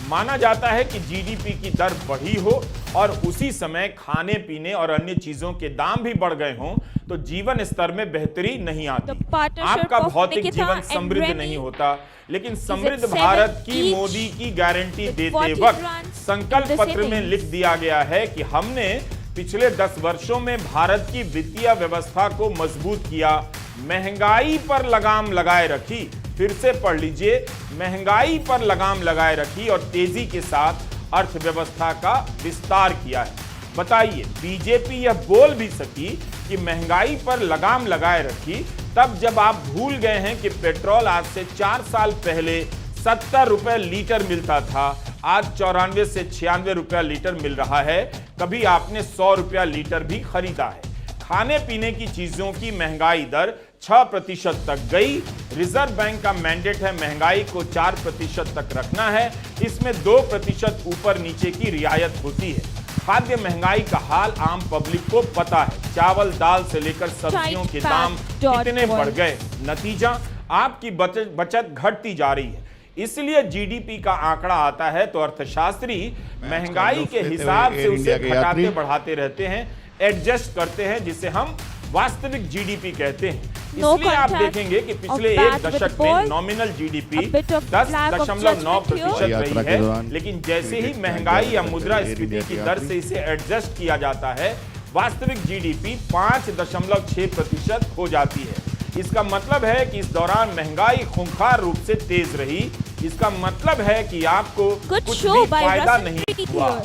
G: माना जाता है कि जीडीपी की दर बढ़ी हो और उसी समय खाने पीने और अन्य चीजों के दाम भी बढ़ गए हों तो जीवन स्तर में बेहतरी नहीं आती। आपका भौतिक जीवन समृद्ध नहीं होता, लेकिन समृद्ध भारत की मोदी की गारंटी देते वक्त संकल्प पत्र में लिख दिया गया है कि हमने पिछले 10 वर्षों में भारत की वित्तीय व्यवस्था को मजबूत किया, महंगाई पर लगाम लगाए रखी, फिर से पढ़ लीजिए, महंगाई पर लगाम लगाए रखी और तेजी के साथ अर्थव्यवस्था का विस्तार किया है। बताइए, बीजेपी यह बोल भी सकी कि महंगाई पर लगाम लगाए रखी तब जब आप भूल गए हैं कि पेट्रोल आज से 4 साल पहले 70 रुपए लीटर मिलता था, आज 94 से 96 रुपया लीटर मिल रहा है। कभी आपने 100 रुपया लीटर भी खरीदा है। खाने पीने की चीजों की महंगाई दर 6% तक गई। रिजर्व बैंक का मैंडेट है महंगाई को 4% तक रखना है। इसमें 2% ऊपर नीचे की रियायत होती है। खाद्य महंगाई का हाल आम पब्लिक को पता है। चावल दाल से लेकर सब्जियों के दाम कितने बढ़ गए। नतीजा, आपकी बचत घटती जा रही है। इसलिए जीडीपी का आंकड़ा आता है तो अर्थशास्त्री महंगाई के हिसाब से उसे घटाते बढ़ाते रहते हैं, एडजस्ट करते हैं, जिसे हम वास्तविक जीडीपी कहते हैं। इसलिए आप देखेंगे कि पिछले एक दशक में नॉमिनल जीडीपी 10.9% रही है, लेकिन जैसे ही महंगाई या मुद्रास्फीति की दर से इसे एडजस्ट किया जाता है, वास्तविक जीडीपी 5.6% हो जाती है। इसका मतलब है कि इस दौरान महंगाई खूंखार रूप से तेज रही। इसका मतलब है कि आपको कुछ भी फायदा नहीं हुआ।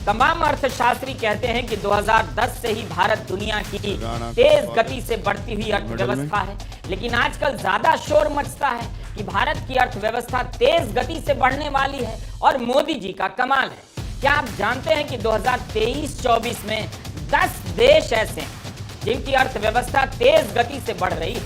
H: तमाम अर्थशास्त्री कहते हैं कि 2010 से ही भारत दुनिया की तेज गति से बढ़ती हुई अर्थव्यवस्था है, लेकिन आजकल ज्यादा शोर मचता है कि भारत की अर्थव्यवस्था तेज गति से बढ़ने वाली है और मोदी जी का कमाल है। क्या आप जानते हैं कि 2023-24 में 10 देश ऐसे हैं जिनकी अर्थव्यवस्था तेज गति से बढ़ रही है,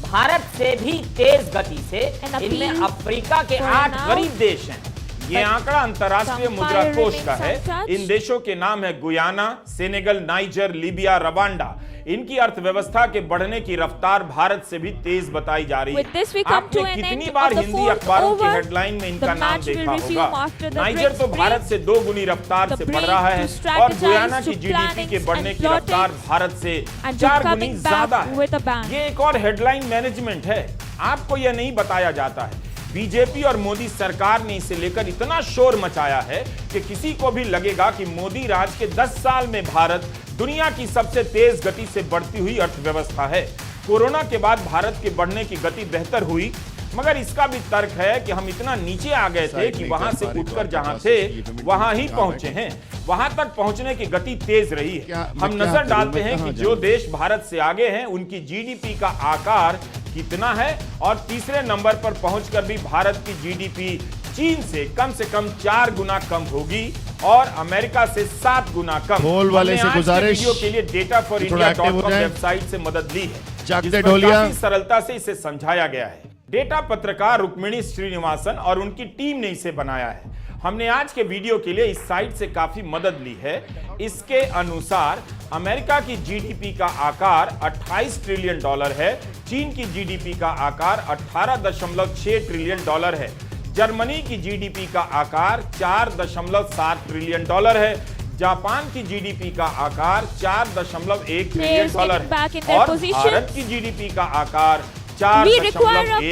H: भारत से भी तेज गति से। इनमें अफ्रीका के 8 गरीब देश हैं। ये आंकड़ा अंतर्राष्ट्रीय मुद्रा कोष का है। इन देशों के नाम है Guyana, Senegal, niger, Libya, Rwanda. इनकी अर्थव्यवस्था के बढ़ने की रफ्तार भारत से भी तेज बताई जा रही है। आपने कितनी बार हिंदी अखबारों की हेडलाइन में इनका नाम देखा होगा। नाइजर तो भारत से 2 गुनी रफ्तार से बढ़ रहा है और गुयाना की जीडीपी के बढ़ने की रफ्तार भारत से 4 गुनी ज्यादा है। ये एक और हेडलाइन मैनेजमेंट है। आपको यह नहीं बताया जाता है। बीजेपी और मोदी सरकार ने इसे लेकर इतना शोर मचाया है कि किसी को भी लगेगा कि मोदी राज के 10 साल में भारत दुनिया की सबसे तेज गति से बढ़ती हुई अर्थव्यवस्था है। कोरोना के बाद भारत के बढ़ने की गति बेहतर हुई, मगर इसका भी तर्क है कि हम इतना नीचे आ गए थे कि वहां से उठकर जहां थे वहां ही पहुंचे हैं। वहां तक पहुंचने की गति तेज रही है। हम नजर डालते हैं कि जो देश भारत से आगे हैं उनकी जीडीपी का आकार
G: कितना है, और तीसरे नंबर पर पहुंचकर भी भारत की जीडीपी चीन से कम 4 गुना कम होगी और अमेरिका से 7 गुना कम।
I: ढोल वाले से गुजारिश,
G: वीडियो के लिए dataforindia.com वेबसाइट से मदद ली है,
I: जागते ढोलिया।
G: काफी सरलता से इसे समझाया गया है। डेटा पत्रकार रुक्मिणी श्रीनिवासन और उनकी टीम ने इसे बनाया है। हमने आज के वीडियो के लिए इस साइट से काफी मदद ली है। इसके अनुसार अमेरिका की जीडीपी का आकार 28 ट्रिलियन डॉलर है, चीन की जीडीपी का आकार 18.6 ट्रिलियन डॉलर है, जर्मनी की जीडीपी का आकार 4.7 ट्रिलियन डॉलर है, जापान की जीडीपी का आकार 4.1 ट्रिलियन डॉलर है और भारत की जीडीपी का आकार 4.1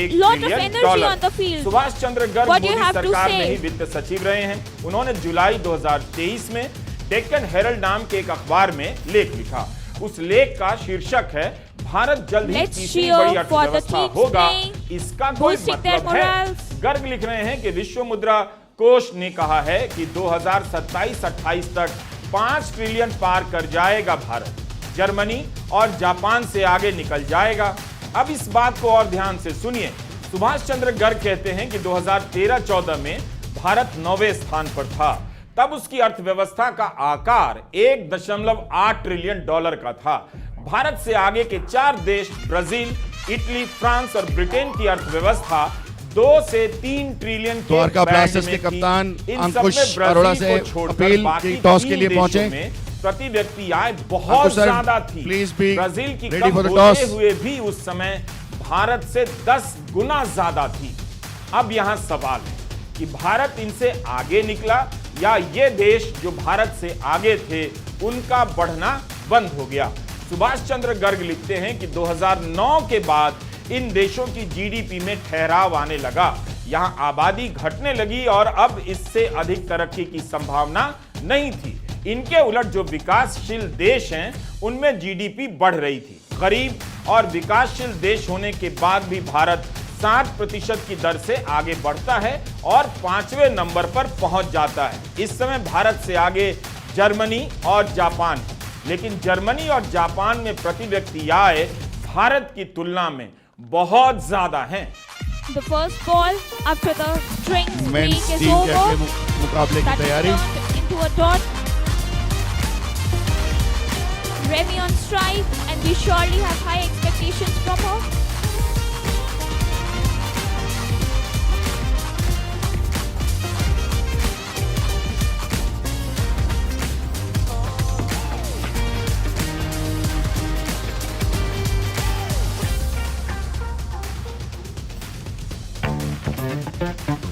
G: ट्रिलियन डॉलर। सुभाष चंद्र गर्ग मोदी सरकार में ही वित्त सचिव रहे हैं। उन्होंने जुलाई 2023 में डेक्कन हेरल्ड नाम के एक अखबार में लेख लिखा। उस लेख का शीर्षक है भारत जल्द ही तीसरी बड़ी अर्थव्यवस्था होगा, इसका कोई मतलब है। गर्ग लिख रहे हैं कि विश्व मुद्रा कोष ने कहा है कि 2027-28 तक 5 ट्रिलियन पार कर जाएगा भारत, जर्मनी और जापान से आगे निकल जाएगा। अब इस बात को और ध्यान से सुनिए। सुभाष चंद्र गर्ग कहते हैं कि 2013-14 में भारत 9वें स्थान पर था, तब उसकी अर्थव्यवस्था का आकार 1.8 ट्रिलियन डॉलर का था। भारत से आगे के 4 देश ब्राजील, इटली, फ्रांस और ब्रिटेन की अर्थव्यवस्था 2 से 3 ट्रिलियन के
I: ब्लास्टर्स के कप्तान अंकुश अरोड़ा से अपील की टॉस के लिए पहुंचे।
G: प्रति व्यक्ति आय बहुत ज्यादा थी। ब्राजील की कम होते हुए भी उस समय भारत से 10 गुना ज्यादा थी। अब यहां सवाल है कि भारत इनसे आगे निकला या ये देश जो भारत से आगे थे उनका बढ़ना बंद हो गया। सुभाष चंद्र गर्ग लिखते हैं कि 2009 के बाद इन देशों की जीडीपी में ठहराव आने लगा, यहां आबादी घटने लगी और अब इससे अधिक तरक्की की संभावना नहीं थी। इनके उलट जो विकासशील देश हैं उनमें जीडीपी बढ़ रही थी। गरीब और विकासशील देश होने के बाद भी भारत 7% की दर से आगे बढ़ता है और 5वें नंबर पर पहुंच जाता है। इस समय भारत से आगे जर्मनी और जापान है, लेकिन जर्मनी और जापान में प्रति व्यक्ति आय भारत की तुलना में बहुत ज्यादा है।
B: The first ball after the drinks break is over.
I: मुकाबले की तैयारी।
B: Into a dot. Remy on strike, and we surely have high expectations from her.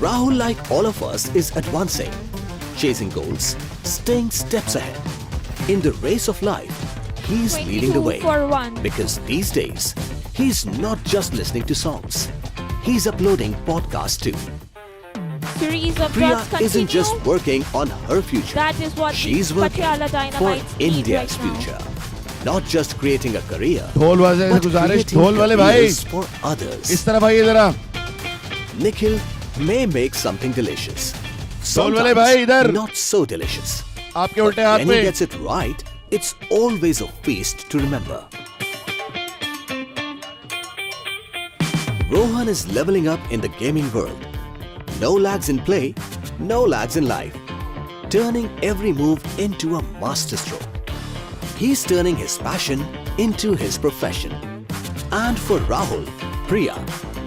J: Rahul, like all of us, is advancing, chasing goals, staying steps ahead. In the race of life, he's leading the way. Because these days, he's not just listening to songs. He's uploading podcasts too.
B: Series of
J: Priya
B: drops continue.
J: isn't just working on her future.
B: That is what
J: she's working
B: Patiala
J: for
B: Dynamites need
J: India's
B: right now.
J: future. Not just creating a career,
I: ढोल वाले से गुजारिश,
J: creating
I: ढोल वाले भाई
J: careers for others.
I: इस तरफ आइए जरा।
J: Nikhil may make something delicious.
I: ढोल वाले भाई इधर।
J: Not so delicious.
I: आपके उल्टे हाथ
J: When
I: पे।
J: he gets it right, it's always a feast to remember. Rohan is leveling up in the gaming world. No lags in play, no lags in life. Turning every move into a masterstroke. He's turning his passion into his profession. And for Rahul, Priya,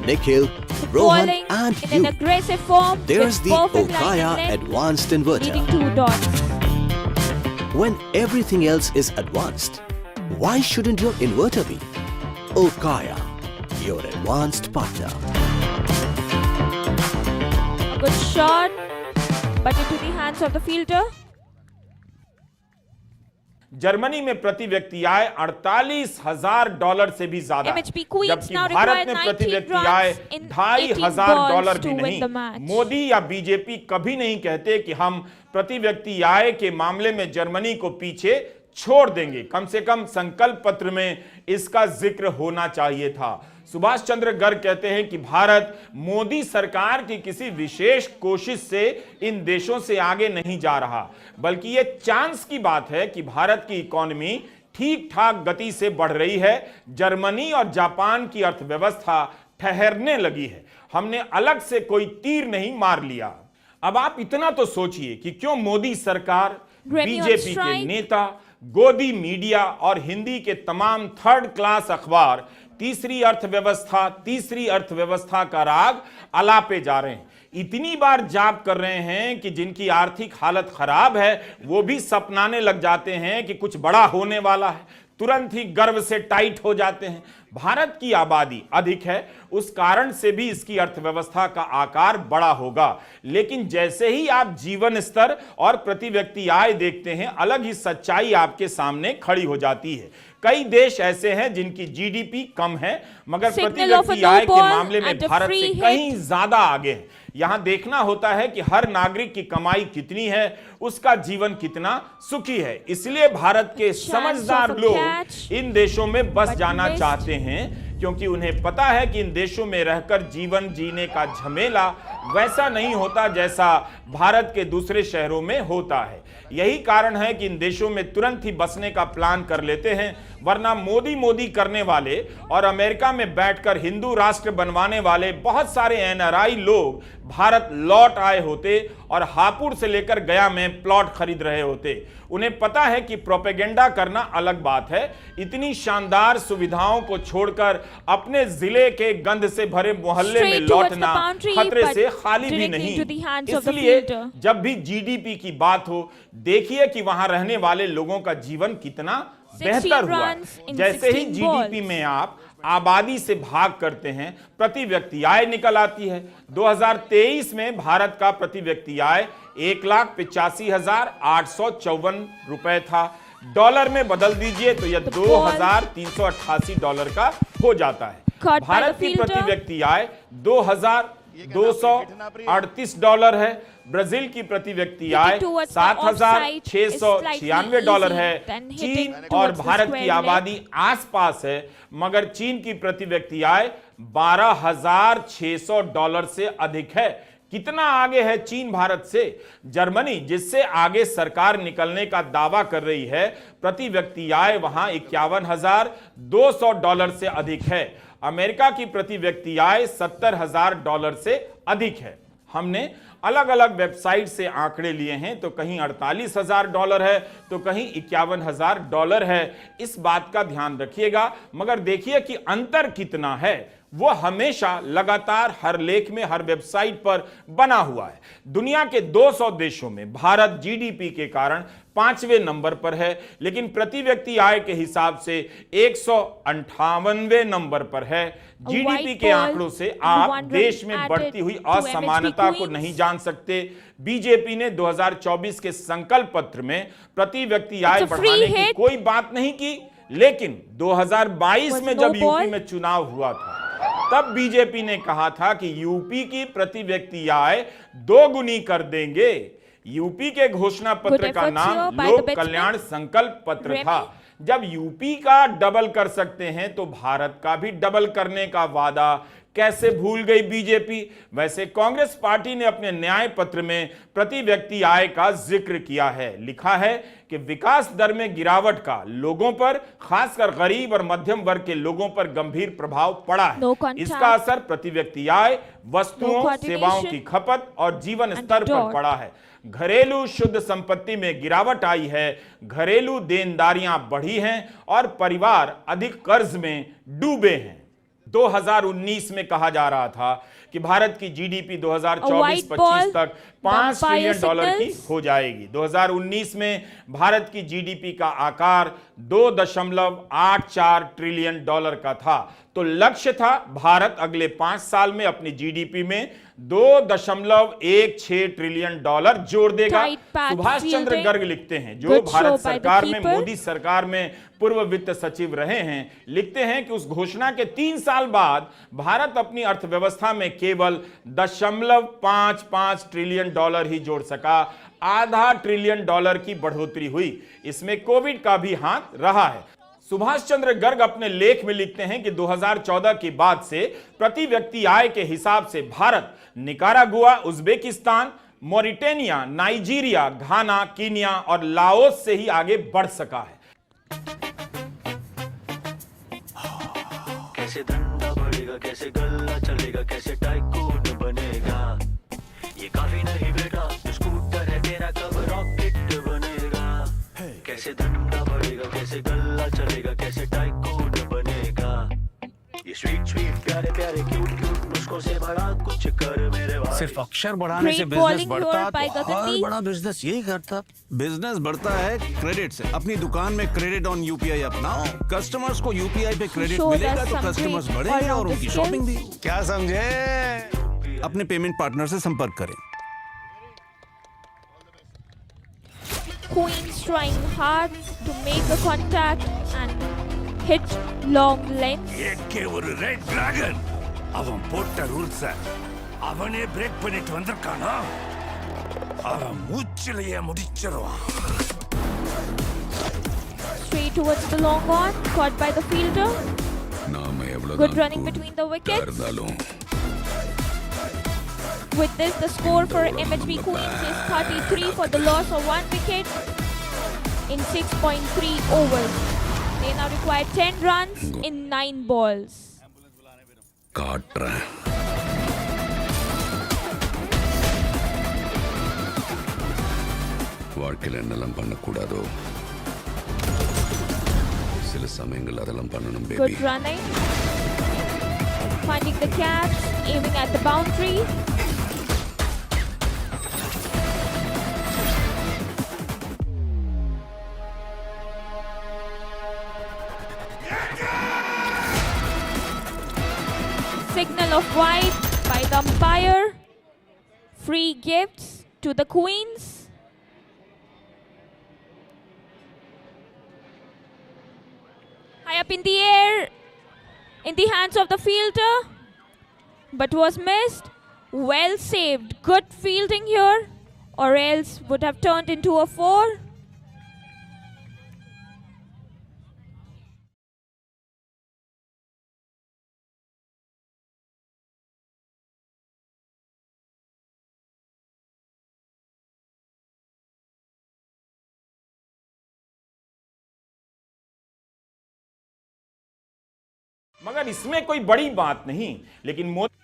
J: Nikhil, Rohan and
B: in an
J: you,
B: aggressive form,
J: there's
B: with
J: the
B: perfect line
J: Okaya
B: of length,
J: Advanced Inverter.
B: leading 2 dots.
J: When everything else is advanced, why shouldn't your inverter be? Okaya, your advanced partner.
B: A good shot, but into the hands of the fielder.
G: Germany में प्रति व्यक्ति आय 48,000 dollar से भी ज्यादा,
B: MHP Queens
G: जबकि
B: now
G: Bharat
B: require
G: में प्रति
B: 19
G: व्यक्ति आय
B: runs in
G: 2,500
B: 18
G: डॉलर
B: balls
G: भी
B: to win
G: नहीं।
B: the match.
G: मोदी या बीजेपी कभी नहीं कहते कि हम प्रति व्यक्ति आय के मामले में जर्मनी को पीछे छोड़ देंगे। कम से कम संकल्प पत्र में इसका जिक्र होना चाहिए था। सुभाष चंद्र गर्ग कहते हैं कि भारत मोदी सरकार की किसी विशेष कोशिश से इन देशों से आगे नहीं जा रहा, बल्कि यह चांस की बात है कि भारत की इकोनॉमी ठीक ठाक गति से बढ़ रही है। जर्मनी और जापान की अर्थव्यवस्था ठहरने लगी है। हमने अलग से कोई तीर नहीं मार लिया। अब आप इतना तो सोचिए कि क्यों मोदी सरकार, बीजेपी के नेता, गोदी मीडिया और हिंदी के तमाम थर्ड क्लास अखबार तीसरी अर्थव्यवस्था का राग अलापे जा रहे हैं। इतनी बार जाप कर रहे हैं कि जिनकी आर्थिक हालत खराब है वो भी सपनाने लग जाते हैं कि कुछ बड़ा होने वाला है, तुरंत ही गर्व से टाइट हो जाते हैं। भारत की आबादी अधिक है, उस कारण से भी इसकी अर्थव्यवस्था का आकार बड़ा होगा। लेकिन जैसे ही आप जीवन स्तर और प्रति व्यक्ति आय देखते हैं, अलग ही सच्चाई आपके सामने खड़ी हो जाती है। कई देश ऐसे हैं जिनकी जीडीपी कम है, मगर प्रति व्यक्ति आय के मामले में भारत से कहीं ज्यादा आगे है। यहां देखना होता है कि हर नागरिक की कमाई कितनी है, उसका जीवन कितना सुखी है। इसलिए भारत के समझदार लोग इन देशों में बस जाना चाहते हैं, क्योंकि उन्हें पता है कि इन देशों में रहकर जीवन जीने का झमेला वैसा नहीं होता जैसा भारत के दूसरे शहरों में होता है। यही कारण है कि इन देशों में तुरंत ही बसने का प्लान कर लेते हैं, वरना मोदी मोदी करने वाले और अमेरिका में बैठकर हिंदू राष्ट्र बनवाने वाले बहुत सारे एनआरआई लोग भारत लौट आए होते और हापुड़ से लेकर गया में प्लॉट खरीद रहे होते। उन्हें पता है कि प्रोपेगेंडा करना अलग बात है, इतनी शानदार सुविधाओं को छोड़कर अपने जिले के गंद से भरे मोहल्ले में लौटना खतरे से खाली भी नहीं। इसलिए जब भी जीडीपी की बात हो, देखिए कि वहां रहने वाले लोगों का जीवन कितना बेहतर हुआ। जैसे ही जीडीपी में आप आबादी से भाग करते हैं, प्रति व्यक्ति आय निकल आती है। 2023 में भारत का प्रति व्यक्ति आय 1,85,854 रुपए था। डॉलर में बदल दीजिए तो यह $2,388 का हो जाता है। भारत की प्रति व्यक्ति आय $2,238 है। ब्राजील की प्रति व्यक्ति आय $7,696 है। चीन और भारत की आबादी आसपास है, मगर चीन की प्रति व्यक्ति आय $12,600 से अधिक है। कितना आगे है चीन भारत से? जर्मनी, जिससे आगे सरकार निकलने का दावा कर रही है, प्रति व्यक्ति आय वहां $51,200 से अधिक है। अमेरिका की प्रति व्यक्ति आय $70,000 से अधिक है। हमने अलग अलग वेबसाइट से आंकड़े लिए हैं, तो कहीं $48,000 है तो कहीं $51,000 है। इस बात का ध्यान रखिएगा, मगर देखिए कि अंतर कितना है, वो हमेशा लगातार हर लेख में, हर वेबसाइट पर बना हुआ है। दुनिया के 200 देशों में भारत जीडीपी के कारण 5वें नंबर पर है, लेकिन प्रति व्यक्ति आय के हिसाब से 158वें नंबर पर है। जीडीपी के आंकड़ों से आप देश में बढ़ती हुई असमानता को नहीं जान सकते। बीजेपी ने 2024 के संकल्प पत्र में प्रति व्यक्ति आय बढ़ाने की कोई बात नहीं की, लेकिन 2022 में जब यूपी में चुनाव हुआ था, तब बीजेपी ने कहा था कि यूपी की प्रति व्यक्ति आय 2 गुनी कर देंगे। यूपी के घोषणा पत्र का नाम लोक कल्याण संकल्प पत्र था। जब यूपी का डबल कर सकते हैं तो भारत का भी डबल करने का वादा कैसे भूल गई बीजेपी? वैसे कांग्रेस पार्टी ने अपने न्याय पत्र में प्रति व्यक्ति आय का जिक्र किया है। लिखा है कि विकास दर में गिरावट का लोगों पर, खासकर गरीब और मध्यम वर्ग के लोगों पर गंभीर प्रभाव पड़ा है। इसका असर प्रति व्यक्ति आय, वस्तुओं, सेवाओं की खपत और जीवन स्तर पर पड़ा है। घरेलू शुद्ध संपत्ति में गिरावट आई है, घरेलू देनदारियां बढ़ी हैं और परिवार अधिक कर्ज में डूबे हैं। 2019 में कहा जा रहा था कि भारत की जीडीपी 2024-25 तक $5 ट्रिलियन की हो जाएगी। 2019 में भारत की जीडीपी का आकार $2.84 ट्रिलियन का था। तो लक्ष्य था भारत अगले 5 साल में अपनी जीडीपी में $2.16 ट्रिलियन जोड़ देगा। सुभाष चंद्र गर्ग लिखते हैं, जो भारत सरकार में, मोदी सरकार में पूर्व वित्त सचिव रहे हैं, लिखते हैं कि उस घोषणा के 3 साल बाद भारत अपनी अर्थव्यवस्था में केवल $0.55 ट्रिलियन ही जोड़ सका। $0.5 ट्रिलियन की बढ़ोतरी हुई। इसमें कोविड का भी हाथ रहा है। सुभाष चंद्र गर्ग अपने लेख में लिखते हैं कि 2014 के बाद से प्रति व्यक्ति आय के हिसाब से भारत निकारागुआ, उज्बेकिस्तान,
K: कैसे धंधा बढ़ेगा, कैसे गल्ला चलेगा, कैसे टाइकून बनेगा। ये काफी नहीं बेटा, स्कूटर है तेरा, कब रॉकेट बनेगा। कैसे धंधा बढ़ेगा, कैसे गल्ला चलेगा, कैसे टाइकून बनेगा। ये स्वीट स्वीट प्यारे प्यारे क्यूट क्यूट मुस्कों से बड़ा कुछ कर मेरे भाई।
L: सिर्फ अक्षर बढ़ाने से बिजनेस बढ़ता तो हर बड़ा बिजनेस यही करता। बिजनेस बढ़ता है क्रेडिट से। अपनी दुकान में क्रेडिट ऑन यूपीआई अपनाओ। कस्टमर्स को यूपीआई पे क्रेडिट मिलेगा तो कस्टमर्स बढ़ेंगे और उनकी शॉपिंग भी। क्या समझे? अपने पेमेंट पार्टनर से संपर्क करें।
B: Queens trying hard to make the contact and hit long length.
M: AK ஒரு ரெட் டிராகன் அவன் போட்ட ரூல்ஸ் அவனே பிரேக் பண்ணிட்டு வந்திருக்கானா? அவன் மூச்சிலேயே முடிச்சிருவான்.
B: Straight towards the long on, caught by the fielder. Good running between the wickets. With this, the score for MHB Queens is 33 for the loss of 1 wicket in 6.3 overs. They now require 10 runs in 9 balls.
M: வாழ்க்கையில் என்னெல்லாம் பண்ணக்கூடாதோ சில சமயங்கள் அதெல்லாம் பண்ணணும் baby.
B: Good running. Finding the caps, aiming at the boundary. Signal of white by the umpire. Free gifts to the Queens. High up in the air, in the hands of the fielder, but was missed. Well saved. Good fielding here, or else would have turned into a 4.
G: मगर इसमें कोई बड़ी बात नहीं, लेकिन Modi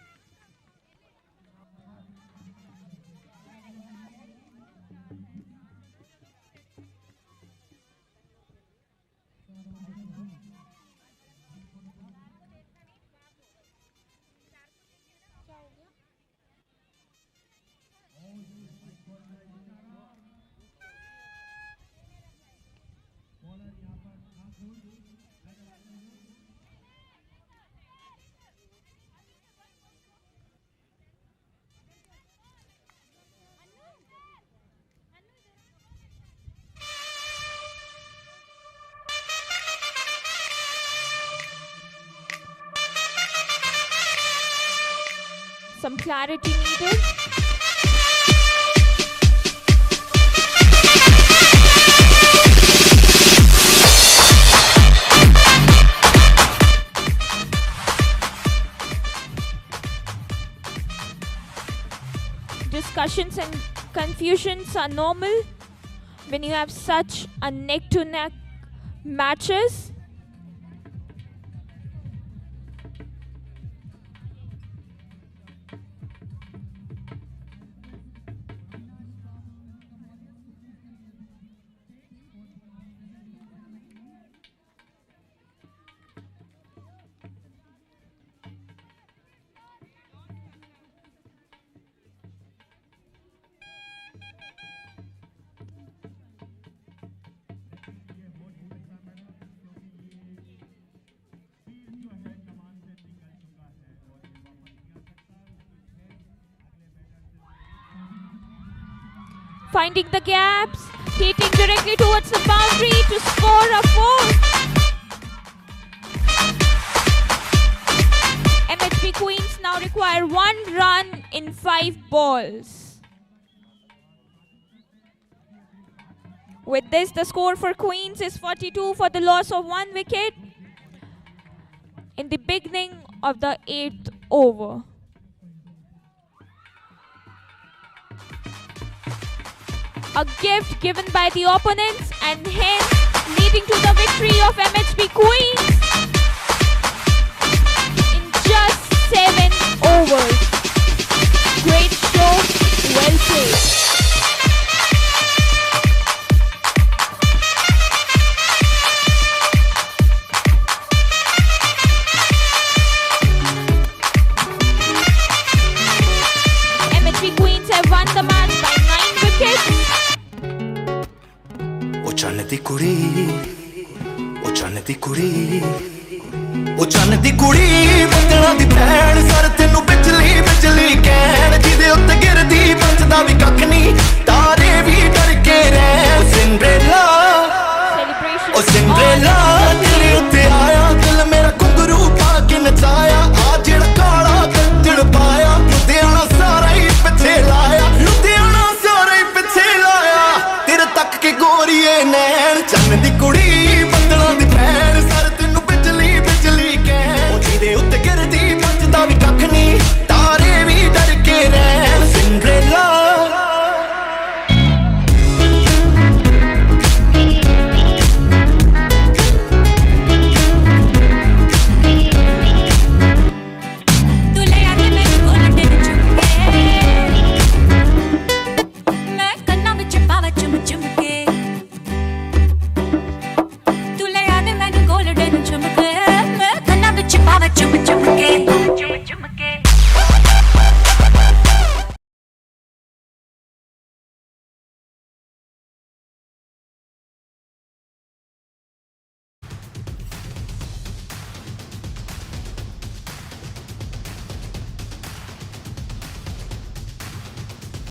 B: some clarity needed. Discussions and confusions are normal when you have such a neck-to-neck matches. Finding the gaps, hitting directly towards the boundary to score a 4. MHB Queens now require 1 run in 5 balls. With this, the score for Queens is 42 for the loss of 1 wicket in the beginning of the 8th over. A gift given by the opponents and hence leading to the victory of MHB Queens.
K: कुड़ी ओ चन्न दी कुड़ी ओ चन्न दी कुड़ी बचना दी भैन sir तेनू बिजली बिजली कहन जिदे उत्ते गिरदी बचदा भी कख नहीं तारे भी डर के रहन सिंड्रेला ओ सिंड्रेला तेरे उत्ते आया दिल मेरा घुंघरू पा के नचाया आ जेड़ा काला गद्दड़ पाया लुधियाना सारा ही पिछे लाया लुधियाना सारा ही पिछे लाया तेरे तक के गोरीए नैन चन्न दी कुड़ी